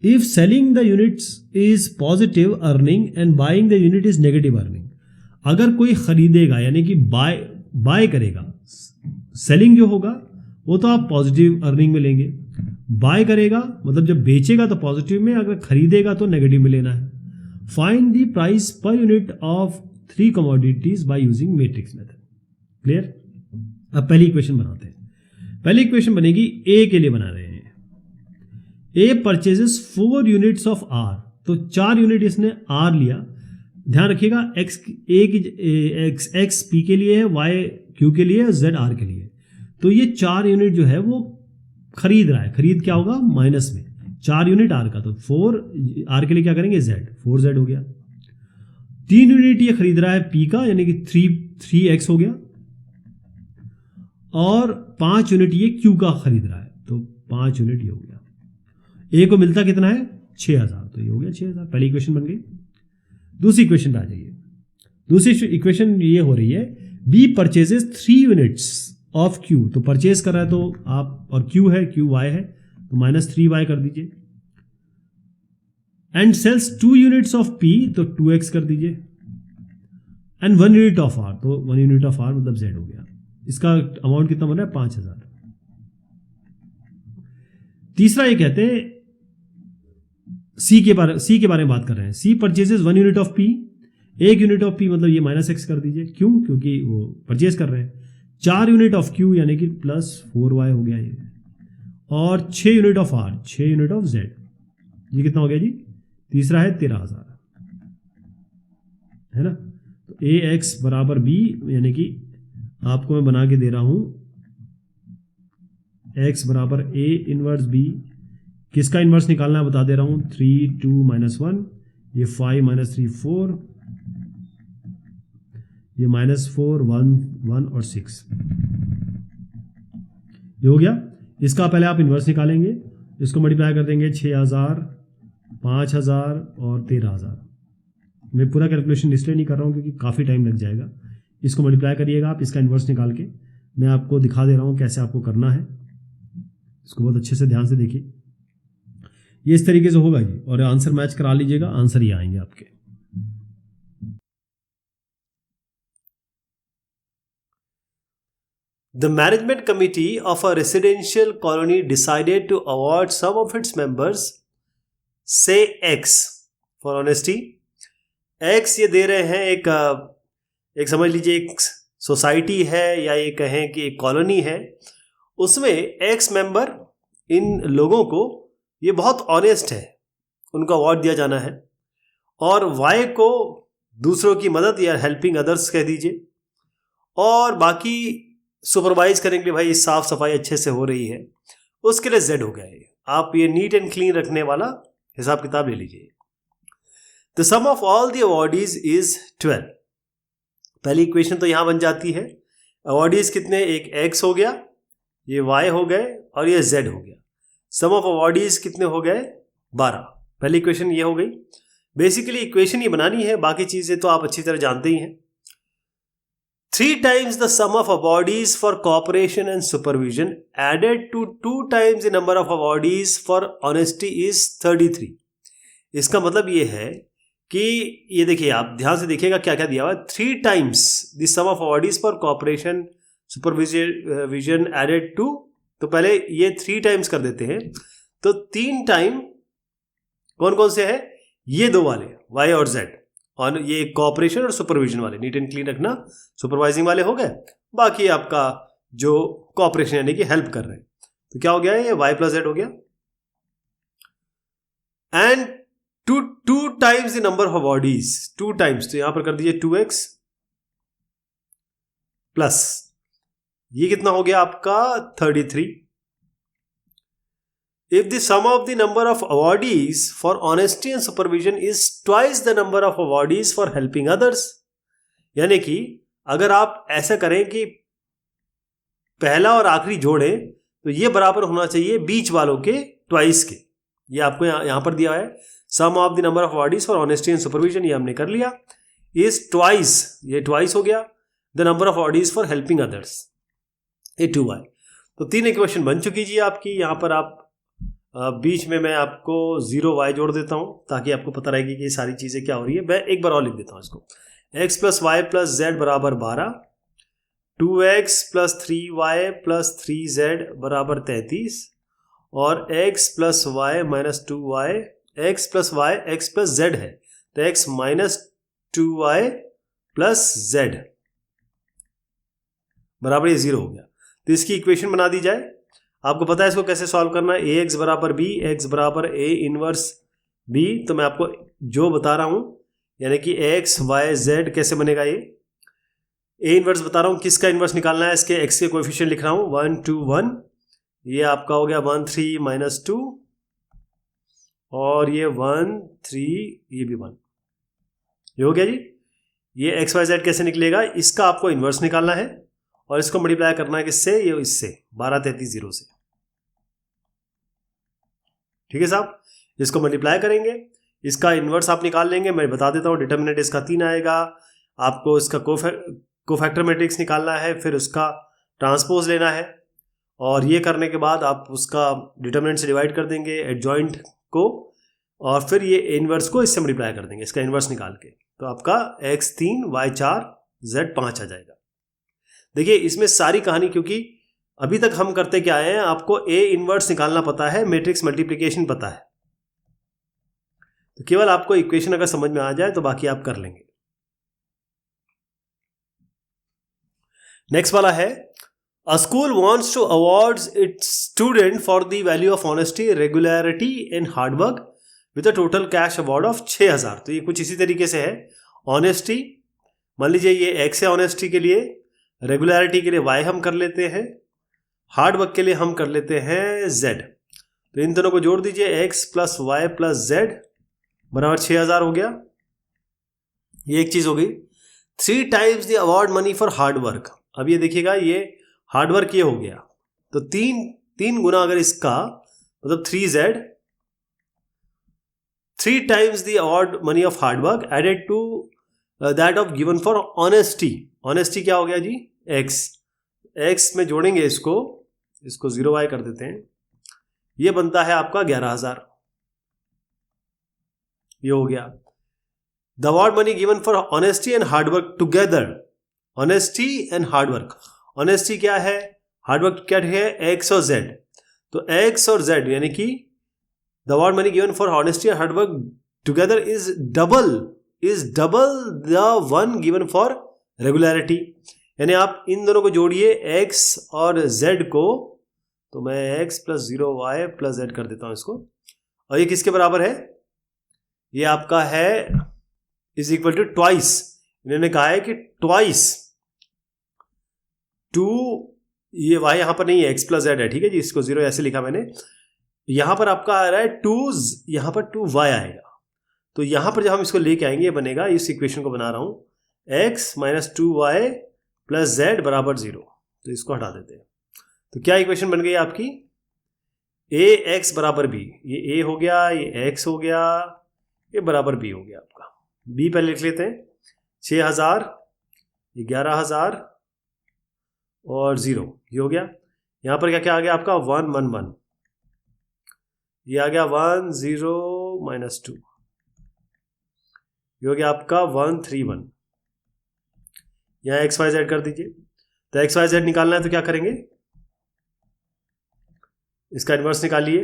If selling the units is positive earning and buying the unit is negative earning, अगर कोई खरीदेगा यानी कि बाय करेगा, सेलिंग जो होगा वो तो आप पॉजिटिव अर्निंग में लेंगे, बाय करेगा मतलब जब बेचेगा तो पॉजिटिव में, अगर खरीदेगा तो नेगेटिव में लेना है। Find the price per unit of 3 commodities by using matrix method. Clear. अब पहली इक्वेशन बनाते हैं। पहली इक्वेशन बनेगी ए के लिए बना रहे हैं। ए परचेजेस 4 यूनिट्स ऑफ आर, तो 4 यूनिट इसने आर लिया। ध्यान रखिएगा एक्स ए की एक्स पी के लिए है, वाई क्यू के लिए, जेड आर के लिए। तो ये 4 यूनिट जो है वो खरीद रहा है। खरीद क्या होगा, माइनस में 4 यूनिट आर का, तो 4 आर के लिए क्या करेंगे, जेड, 4 जेड हो गया। 3 यूनिट ये खरीद रहा है पी का, यानी कि 3 3x हो गया, और 5 यूनिट ये Q का खरीद रहा है, तो 5 यूनिट ये हो गया। A को मिलता कितना है 6000, तो ये हो गया 6000। पहली इक्वेशन बन गई। दूसरी इक्वेशन पे आ जाइए। दूसरी इक्वेशन ये हो रही है B purchases 3 units of Q, तो परचेज कर रहा है तो आप, और Q है, Q Y है, तो -3y कर दीजिए। And sales 2 units of P, तो 2x कर दीजिए। एंड 1 यूनिट ऑफ R, तो 1 यूनिट ऑफ R मतलब Z हो गया। इसका अमाउंट कितना बन रहा है 5000। तीसरा ये कहते हैं C के बारे में बात कर रहे हैं। C purchases 1 unit of P, 1 unit of P मतलब ये -x कर दीजिए। क्यों? क्योंकि वो परचेज कर रहे हैं। 4 यूनिट ऑफ Q यानी कि +4y हो गया ये, और 6 unit of R, 6 unit of Z, ये कितना हो गया जी? तीसरा है 13000, है ना। तो AX बराबर B, यानी कि आपको मैं बना के दे रहा हूं X बराबर A इनवर्स B। किसका इनवर्स निकालना है बता दे रहा हूं, 3 2 -1, ये 5 -3 4, ये -4 1 1 और 6, ये हो गया। इसका पहले आप इनवर्स निकालेंगे, इसको मल्टीप्लाई कर देंगे 6000, 5000 और 13000। मैं पूरा कैलकुलेशन इसलिए नहीं कर रहा हूँ क्योंकि काफ़ी टाइम लग जाएगा। इसको मल्टीप्लाई करिएगा आप, इसका इन्वर्स निकाल के मैं आपको दिखा दे रहा हूँ कैसे आपको करना है। इसको बहुत अच्छे से ध्यान से देखिए, ये इस तरीके से होगा जी, और आंसर मैच करा लीजिएगा, आंसर ही आएंगे आपके। The management committee of a residential colony decided to award some of its members, say X, for honesty. X ये दे रहे हैं, एक समझ लीजिए एक सोसाइटी है, या ये कहें कि एक कॉलोनी है, उसमें X मेंबर, इन लोगों को ये बहुत ऑनेस्ट है, उनको अवार्ड दिया जाना है। और Y को दूसरों की मदद या हेल्पिंग अदर्स कह दीजिए, और बाकी सुपरवाइज करेंगे भाई साफ सफाई अच्छे से हो रही है, उसके लिए Z हो गया है। आप ये नीट एंड क्लीन रखने वाला हिसाब किताब ले लीजिए। The sum of all the awardees is 12। पहली इक्वेशन तो यहां बन जाती है, अवॉर्डीज कितने, एक X हो गया, ये Y हो गए, और ये Z हो गया। सम ऑफ अवॉर्डीज कितने हो गए 12। पहली इक्वेशन ये हो गई। बेसिकली इक्वेशन ये बनानी है, बाकी चीजें तो आप अच्छी तरह जानते ही हैं। 3 times the sum of awardees for cooperation and supervision added to 2 times the number of awardees for honesty is 33। इसका मतलब ये है कि ये देखिए, आप ध्यान से देखिएगा क्या क्या दिया हुआ है। 3 times the sum of awardees for cooperation supervision added to, तो पहले ये 3 times कर देते हैं, तो 3 टाइम कौन कौन से है, ये दो वाले Y और Z, और ये कोऑपरेशन और सुपरविजन वाले, नीट एंड क्लीन रखना, सुपरवाइजिंग वाले हो गए। बाकी आपका जो कोऑपरेशन यानी कि हेल्प कर रहे हैं, तो क्या हो गया, ये Y + Z हो गया। And two times the number of awardees, 2 times, तो यहां पर कर दीजिए 2x प्लस ये कितना हो गया आपका 33। If the sum of the number of awardees for honesty and supervision is twice the number of awardees for helping others, यानी कि अगर आप ऐसा करें कि पहला और आखिरी जोड़ें तो ये बराबर होना चाहिए बीच वालों के ट्वाइस के। ये आपको यहां पर दिया है, sum of the number of awardees for honesty and supervision, ये हमने कर लिया, इज ट्वाइस, ये ट्वाइस हो गया the number of awardees for helping others, ये 2y। तो 3 इक्वेशन बन चुकी जी आपकी। यहां पर आप बीच में मैं आपको 0y जोड़ देता हूं ताकि आपको पता रहेगी कि ये सारी चीजें क्या हो रही है। मैं एक बार और लिख देता हूं इसको, x + y + z बराबर 12, 2x + 3y + 3z बराबर 33, और x + y - 2y, x + y x + z है, तो x - 2y + z बराबर ये 0 हो गया। तो इसकी इक्वेशन बना दी जाए। आपको पता है इसको कैसे सॉल्व करना है, ax बराबर b, x बराबर a इनवर्स b। तो मैं आपको जो बता रहा हूं, यानी कि x y z कैसे बनेगा, ये a इनवर्स बता रहा हूं, किसका इनवर्स निकालना है, इसके x के कोएफिशिएंट लिख रहा हूं 1 2 1, ये आपका हो गया 1 3 - 2, और ये 1 3, ये भी 1, ये हो गया जी। ये एक्स वाई जेड कैसे निकलेगा, इसका आपको इन्वर्स निकालना है और इसको मल्टीप्लाई करना है किससे, ये इससे 1233 से। ठीक है साहब, इसको मल्टीप्लाई करेंगे, इसका इन्वर्स आप निकाल लेंगे। मैं बता देता हूँ, डिटर्मिनेंट इसका 3 आएगा, आपको इसका कोफैक्टर मैट्रिक्स निकालना है, फिर उसका ट्रांसपोज लेना है और ये करने के बाद आप उसका डिटर्मिनेंट से डिवाइड कर देंगे एडजॉइंट को और फिर ये इन्वर्स को इससे मल्टीप्लाई कर देंगे, इसका इन्वर्स निकाल के, तो आपका x3 y4 z5 आ जाएगा। देखिए इसमें सारी कहानी, क्योंकि अभी तक हम करते क्या आए हैं, आपको a इन्वर्स निकालना पता है, मैट्रिक्स मल्टीप्लिकेशन पता है, तो केवल आपको इक्वेशन अगर समझ में आ जाए तो बाकी आप कर लेंगे। नेक्स्ट वाला है, A school wants to award its student for the value of honesty, regularity and hard work with a total cash award of 6000। तो ये कुछ इसी तरीके से है। ऑनेस्टी, मान लीजिए ये x है ऑनेस्टी के लिए, रेगुलरिटी के लिए y हम कर लेते हैं, हार्ड वर्क के लिए हम कर लेते हैं z। तो इन दोनों को जोड़ दीजिए, x plus Y plus z बराबर 6000 हो गया। ये एक चीज हो गई। 3 times the award money for hard work। अब ये देखिएगा, ये हार्डवर्क ये हो गया, तो तीन गुना अगर इसका मतलब 3z, 3 times the award money of hard work added to that of given for honesty। honesty क्या हो गया जी, x में जोड़ेंगे इसको 0y कर देते हैं, ये बनता है आपका 11000। ये हो गया। The award money given for honesty and hard work together। honesty and hard work, honesty क्या है, हार्डवर्क क्या है, एक्स और जेड। तो एक्स और जेड यानी कि the award money given for honesty and hard work together is double the one given for regularity. यानी आप इन दोनों को जोड़िए, एक्स और जेड को, तो मैं x plus 0y plus Z कर देता हूं इसको, और ये किसके बराबर है, ये आपका है इज इक्वल टू ट्वाइस। इन्होंने कहा है कि ट्वाइस 2, ये y यहां पर नहीं है, x प्लस जेड है, ठीक है जी, इसको 0 ऐसे लिखा मैंने। यहां पर आपका आ रहा है 2, यहां पर 2y आएगा, तो यहां पर जब हम इसको लेके आएंगे, ये बनेगा, इस इक्वेशन को बना रहा हूं, x minus 2y plus Z बराबर 0। तो इसको हटा देते हैं, तो क्या इक्वेशन बन गई आपकी, ax बराबर b। ये a हो गया, ये x हो गया, ये बराबर b हो गया आपका। b पहले लिख लेते हैं, 6000, 11000 और 0, ये हो गया। यहां पर क्या क्या आ गया आपका, 1 1 1, ये आ गया 1 0 माइनस 2, ये हो गया आपका 1 3 1। यहां एक्स वाई जेड कर दीजिए, तो एक्स वाई जेड निकालना है तो क्या करेंगे, इसका इन्वर्स निकालिए,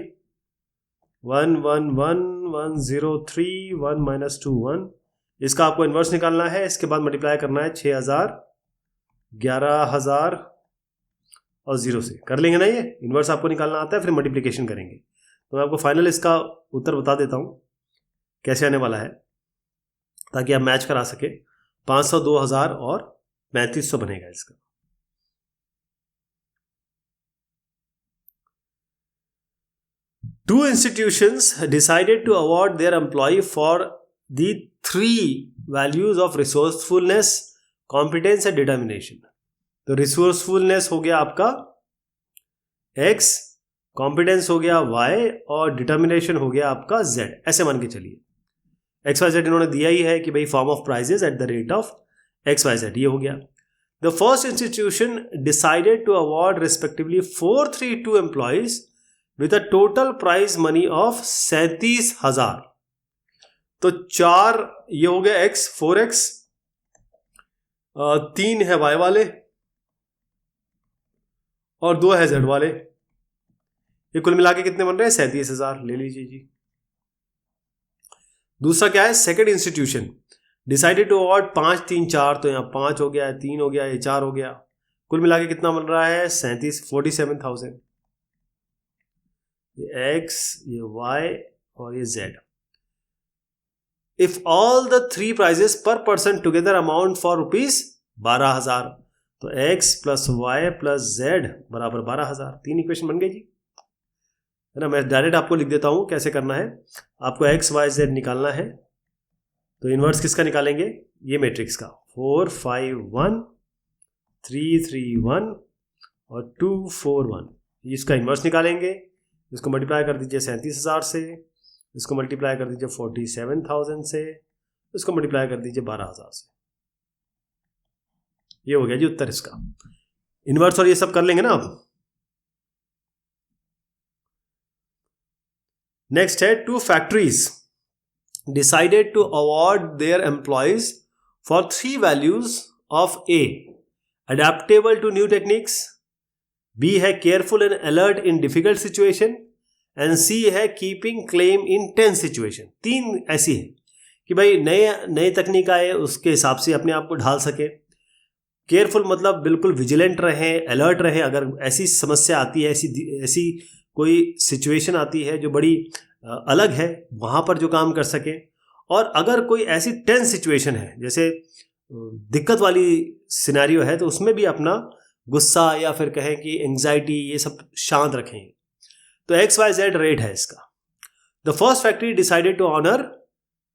1 1 1 1 0 3 1 माइनस 2 1, इसका आपको इन्वर्स निकालना है, इसके बाद मल्टीप्लाई करना है 6000, 11000 और 0 से कर लेंगे ना, ये इन्वर्स आपको निकालना आता है, फिर मल्टीप्लिकेशन करेंगे। तो मैं आपको फाइनल इसका उत्तर बता देता हूं कैसे आने वाला है, ताकि आप मैच करा सके। 500, 2000 और 3500 बनेगा इसका। Two institutions decided to award their employee for the 3 values of resourcefulness, competence and determination। तो रिसोर्सफुलनेस हो गया आपका x, कॉम्पिटेंस हो गया y और डिटर्मिनेशन हो गया आपका z। ऐसे मान के चलिए x y z इन्होंने दिया ही है कि भाई form of prizes at the rate of x y z, ये हो गया। The first institution decided to award respectively 432 employees with a total prize money of 37,000। तो 4 ये हो गया x, 4x, 3 है y वाले और 2 है z वाले, ये कुल मिला के कितने बन रहे हैं, 37,000 ले लीजिए जी। दूसरा क्या है, second institution decided to award 5 3 4, तो यहाँ 5 हो गया, 3 हो गया, ये 4 हो गया, कुल मिला के कितना बन रहा है, 47,000। ये x, ये y और ये z। If all the 3 prizes पर person together amount for rupees 12,000, तो x plus Y plus Z बराबर 12,000। 3 इक्वेशन बन गई जी, है ना। मैं डायरेक्ट आपको लिख देता हूं कैसे करना है। आपको x y z निकालना है, तो इन्वर्स किसका निकालेंगे, ये मैट्रिक्स का 451 331 और 241, इसका इन्वर्स निकालेंगे। इसको मल्टीप्लाई कर दीजिए 37,000 से, इसको मल्टीप्लाई कर दीजिए 47,000 से, इसको मल्टीप्लाई कर दीजिए 12,000 से। ये हो गया जी उत्तर इसका। इन्वर्स और ये सब कर लेंगे ना आप। नेक्स्ट है, 2 factories decided to award their employees for 3 values of A, adaptable to new techniques, B है careful and alert in difficult situation, and C है keeping calm in tense situation. 3 ऐसी है कि भाई नए तकनीक आए उसके हिसाब से अपने आप को ढाल सके। केयरफुल मतलब बिल्कुल विजिलेंट रहें, अलर्ट रहें, अगर ऐसी समस्या आती है, ऐसी कोई सिचुएशन आती है जो बड़ी अलग है, वहाँ पर जो काम कर सके। और अगर कोई ऐसी टेंस सिचुएशन है, जैसे दिक्कत वाली सिनेरियो है, तो उसमें भी अपना गुस्सा या फिर कहें कि एंग्जाइटी ये सब शांत रखें। तो XYZ रेट है इसका। The first factory decided to honour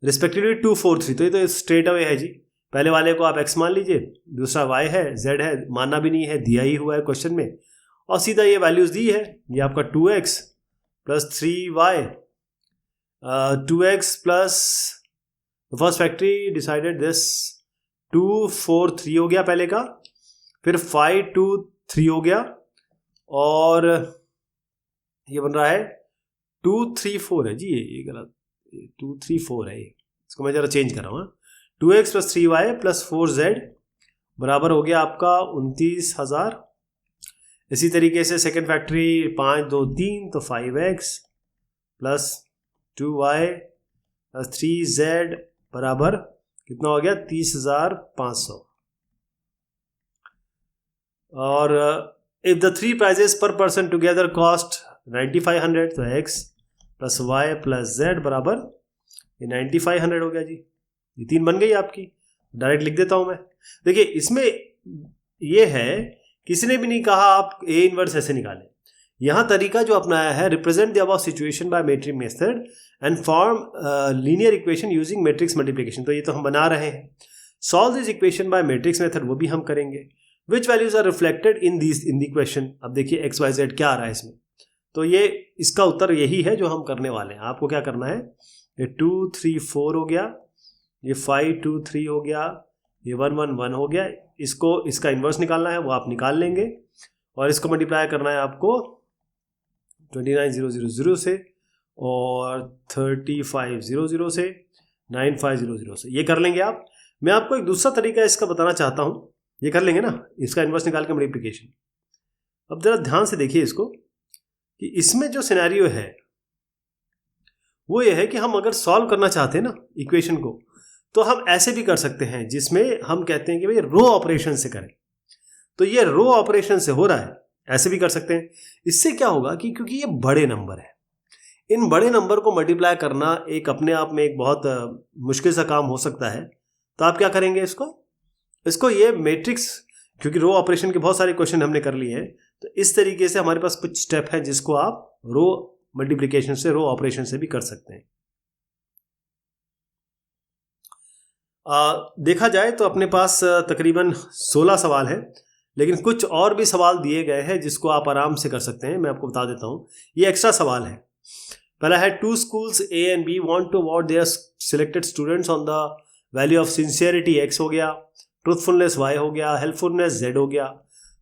respectively 2, 4, 3, तो ये तो स्ट्रेट अवे है जी। पहले वाले को आप x मान लीजिए, दूसरा y है, z है, मानना भी नहीं है, दिया ही हुआ है क्वेश्चन में, और सीधा ये वैल्यूज दी है। ये आपका 2x plus 3y, 2x plus first factory decided this 2, 4, 3 हो गया पहले का, फिर 5, 2, 3 हो गया, और ये बन रहा है 2, 3, 4 है जी। ये गलत, 2, 3, 4 है ये, इसको मैं जरा चेंज कर रहा हूँ। 2x plus 3y plus 4z बराबर हो गया आपका 29,000। इसी तरीके से सेकेंड फैक्ट्री 5, 2, 3, तो 5x plus 2y plus 3z बराबर कितना हो गया, 30,500। और इफ द 3 प्राइजेस पर पर्सन टुगेदर कॉस्ट 9,500, तो x plus y plus z बराबर ये 9,500 हो गया जी। ये 3 बन गई आपकी। डायरेक्ट लिख देता हूं मैं। देखिए इसमें ये है, किसी ने भी नहीं कहा आप ए इनवर्स ऐसे निकालें। यहां तरीका जो अपनाया है, represent the above situation by matrix method and form linear equation using matrix multiplication, तो ये तो हम बना रहे हैं। Solve this equation by matrix method, वो भी हम करेंगे। Which values are reflected in the question, अब देखिए XYZ क्या आ रहा है इसमें, तो ये इसका उत्तर यही है जो हम करने वाले हैं। आपको क्या करना है, ये 2, 3, 4 हो गया, ये 5, 2, 3 हो गया, ये 1, 1, 1 हो गया। इसका इन्वर्स निकालना है, वो आप निकाल लेंगे, और इसको मल्टीप्लाई करना है आपको 29,000 से, और 35,000 से, 95,000 से, ये कर लेंगे आप। मैं आपको एक दूसरा तरीका इसका बताना चाहता हूं, ये कर लेंगे ना, इसका इन्वर्स निकाल के मल्टीप्लिकेशन। अब जरा ध्यान से देखिए इसको, कि इसमें जो सिनेरियो है वो ये है कि हम अगर सॉल्व करना चाहते हैं ना इक्वेशन को, तो हम ऐसे भी कर सकते हैं, जिसमें हम कहते हैं कि भाई रो ऑपरेशन से करें। तो ये रो ऑपरेशन से हो रहा है, ऐसे भी कर सकते हैं। इससे क्या होगा कि क्योंकि ये बड़े नंबर है, इन बड़े नंबर को मल्टीप्लाई करना एक अपने आप में एक बहुत मुश्किल सा काम हो सकता है। तो आप क्या करेंगे, इसको ये मैट्रिक्स, क्योंकि रो ऑपरेशन के बहुत सारे क्वेश्चन हमने कर लिए हैं, तो इस तरीके से हमारे पास कुछ स्टेप है जिसको आप रो मल्टीप्लिकेशन से, रो ऑपरेशन से भी कर सकते हैं। देखा जाए तो अपने पास तकरीबन 16 सवाल है, लेकिन कुछ और भी सवाल दिए गए हैं जिसको आप आराम से कर सकते हैं। मैं आपको बता देता हूं, ये एक्स्ट्रा सवाल है। पहला है, 2 schools A and B want to award their selected students on the value of sincerity X हो गया, truthfulness Y हो गया, helpfulness Z हो गया।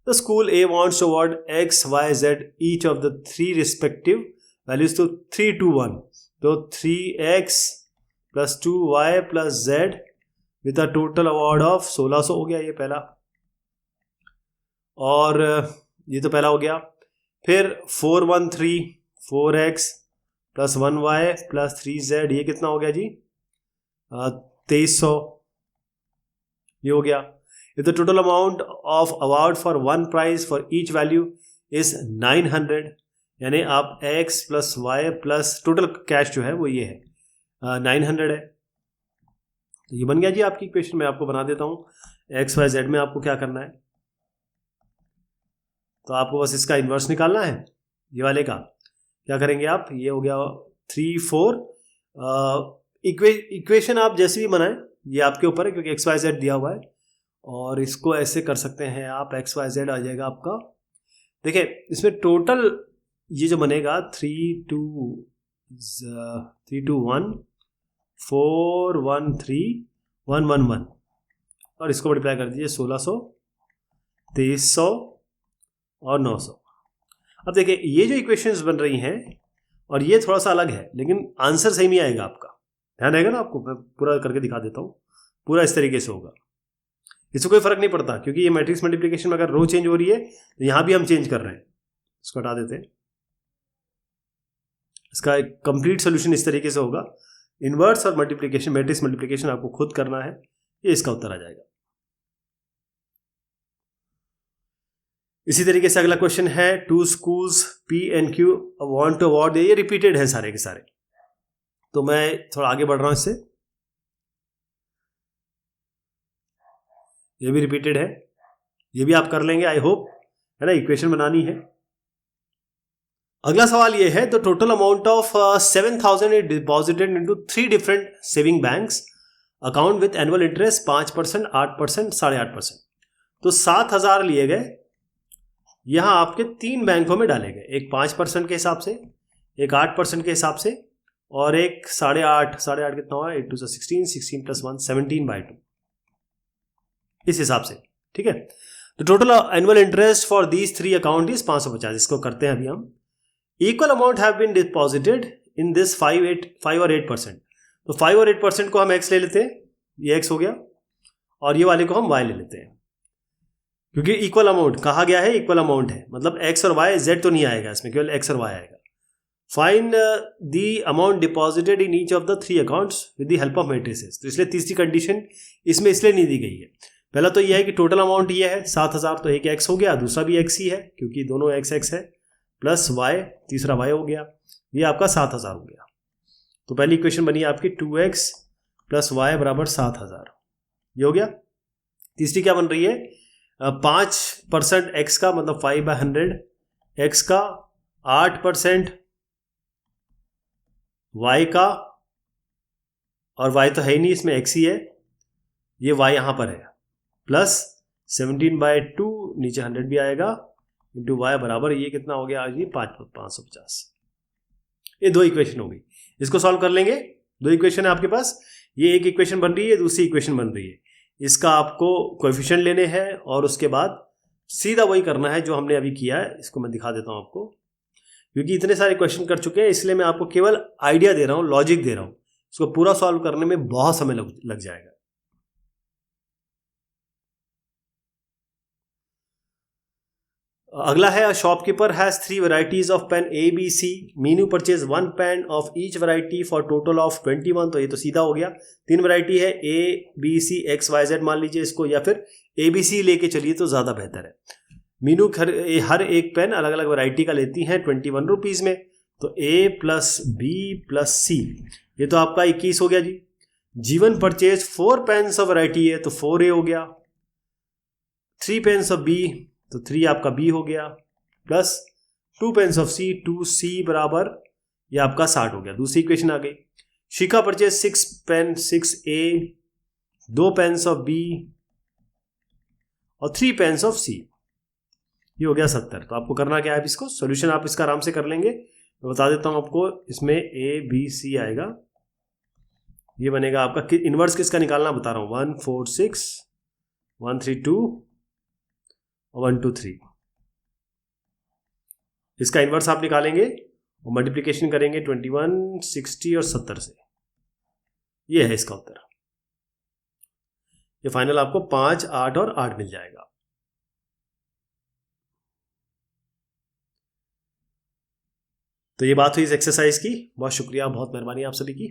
The school A wants to award X, Y, Z each of the 3 respective values to 3, 2, 1, तो 3x plus 2y plus Z with a total award of 1600 हो गया, ये पहला। और ये तो पहला हो गया। फिर 4, 1, 3, 4x plus 1y plus 3z, ये कितना हो गया जी, 2300, ये हो गया। If the total amount of award for one prize for each value is 900, यानी आप x plus y plus total cash जो है वो ये है 900 है। तो ये बन गया जी आपकी इक्वेशन। मैं आपको बना देता हूँ। x, y, z में आपको क्या करना है, तो आपको बस इसका इन्वर्स निकालना है। ये वाले का क्या करेंगे आप, ये हो गया 3, 4। इक्वेशन आप जैसे भी बनाएं, ये आपके ऊपर है, क्योंकि x, y, z दिया हुआ है। और इसको ऐसे कर सकते हैं आप, एक्स वाई जेड आ जाएगा आपका। देखिए इसमें टोटल ये जो बनेगा 3 2 1 4 1 3 1 1 1 और इसको मल्टीप्लाई कर दीजिए 1600 2300 और 900। अब देखिए ये जो इक्वेशंस बन रही हैं और ये थोड़ा सा अलग है, लेकिन आंसर सेम ही आएगा आपका। ध्यान आएगा ना आपको, मैं पूरा करके दिखा देता हूँ। पूरा इस तरीके से होगा, इससे कोई फर्क नहीं पड़ता, क्योंकि ये मैट्रिक्स मल्टीप्लिकेशन में अगर रो चेंज हो रही है तो यहाँ भी हम चेंज कर रहे हैं। इसको हटा देते हैं। इसका एक कंप्लीट सोल्यूशन इस तरीके से होगा। इनवर्स और मल्टीप्लिकेशन, मैट्रिक्स मल्टीप्लिकेशन आपको खुद करना है। ये इसका उत्तर आ जाएगा। इसी तरीके से अगला क्वेश्चन है, 2 schools P and Q want to award, ये रिपीटेड है सारे के सारे, तो मैं थोड़ा आगे बढ़ रहा हूं इससे। ये भी रिपीटेड है, ये भी आप कर लेंगे आई होप, है ना। इक्वेशन बनानी है। अगला सवाल ये है, the total amount of 7,000 is deposited into 3 different saving banks account with annual interest 5%, 8%, 8.5%। तो 7,000 लिए गए, यहां आपके 3 बैंकों में डाले गए, एक 5% के हिसाब से, एक 8% के हिसाब से, और एक 8.5 कितना हुआ, 8 2 16, 16 + 1 17/2, इस हिसाब से। ठीक है, तो total annual interest for these 3 account is 550। इसको करते हैं अभी हम। Equal amount have been deposited in this 5 और 8%। तो 5 और 8% को हम एक्स ले लेते हैं, ये एक्स हो गया, और ये वाले को हम वाई ले लेते हैं, क्योंकि इक्वल अमाउंट कहा गया है, इक्वल अमाउंट है, मतलब एक्स और वाई, जेड तो नहीं आएगा इसमें, केवल एक्स और वाई आएगा। Find the amount deposited in each of the 3 accounts with the help of matrices. तो इसलिए तीसरी कंडीशन इसमें इसलिए नहीं दी गई है। पहला तो यह है कि टोटल अमाउंट ये है 7,000, तो एक एक्स हो गया, दूसरा भी एक्स ही है क्योंकि दोनों एक्स एक्स है, प्लस वाई, तीसरा वाई हो गया, ये आपका 7,000 हो गया। तो पहली इक्वेशन बनी आपकी 2x + y = 7,000, ये हो गया। तीसरी क्या बन रही है, 5% x का, मतलब 5/100 x का, 8% y का, और y तो है ही नहीं इसमें, x ही है, ये y यहां पर है, प्लस 17/2, नीचे 100 भी आएगा, इंटू y बराबर ये कितना हो गया आज, ये 550। ये 2 इक्वेशन हो गई। इसको सॉल्व कर लेंगे। 2 इक्वेशन है आपके पास, ये एक इक्वेशन बन रही है, दूसरी इक्वेशन बन रही है। इसका आपको कोएफिशिएंट लेने हैं और उसके बाद सीधा वही करना है जो हमने अभी किया है। इसको मैं दिखा देता हूं आपको, क्योंकि इतने सारे क्वेश्चन कर चुके हैं, इसलिए मैं आपको केवल आइडिया दे रहा हूं, लॉजिक दे रहा हूं। इसको पूरा सॉल्व करने में बहुत समय लग जाएगा। अगला है, shopkeeper has 3 varieties of pen A B C, Meenu purchase 1 pen of each variety for total of 21। तो ये तो सीधा हो गया, 3 वैरायटी है, A B C X Y Z मान लीजिए इसको, या फिर A B C लेके चलिए तो ज्यादा बेहतर है। मीनू हर एक पेन अलग अलग वैरायटी का लेती हैं 21 रुपीज में, तो A + B + C, ये तो आपका 21 हो गया जी। जीवन परचेज 4 पेन्स ऑफ वैरायटी है, तो 4A हो गया, 3 पेन्स ऑफ B, तो 3 आपका B हो गया, plus 2 pens of C, 2C बराबर ये आपका 60 हो गया। दूसरी इक्वेशन आ गई। Shikha purchase 6 pen, 6A, 2 pens of B और 3 पेन्स ऑफ C, ये हो गया 70। तो आपको करना क्या है, इसको सॉल्यूशन आप इसका आराम से कर लेंगे। मैं बता देता हूं आपको, इसमें A B C आएगा, ये बनेगा आपका, इनवर्स किसका निकालना बता रहा हूं, 1 4 6 1 3 2 1 2 3, इसका इनवर्स आप निकालेंगे और मल्टीप्लिकेशन करेंगे 21 60 और 70 से, ये है इसका उत्तर। ये फाइनल आपको 5 8 और 8 मिल जाएगा। तो ये बात हुई इस एक्सरसाइज की। बहुत शुक्रिया, बहुत मेहरबानी आप सभी की।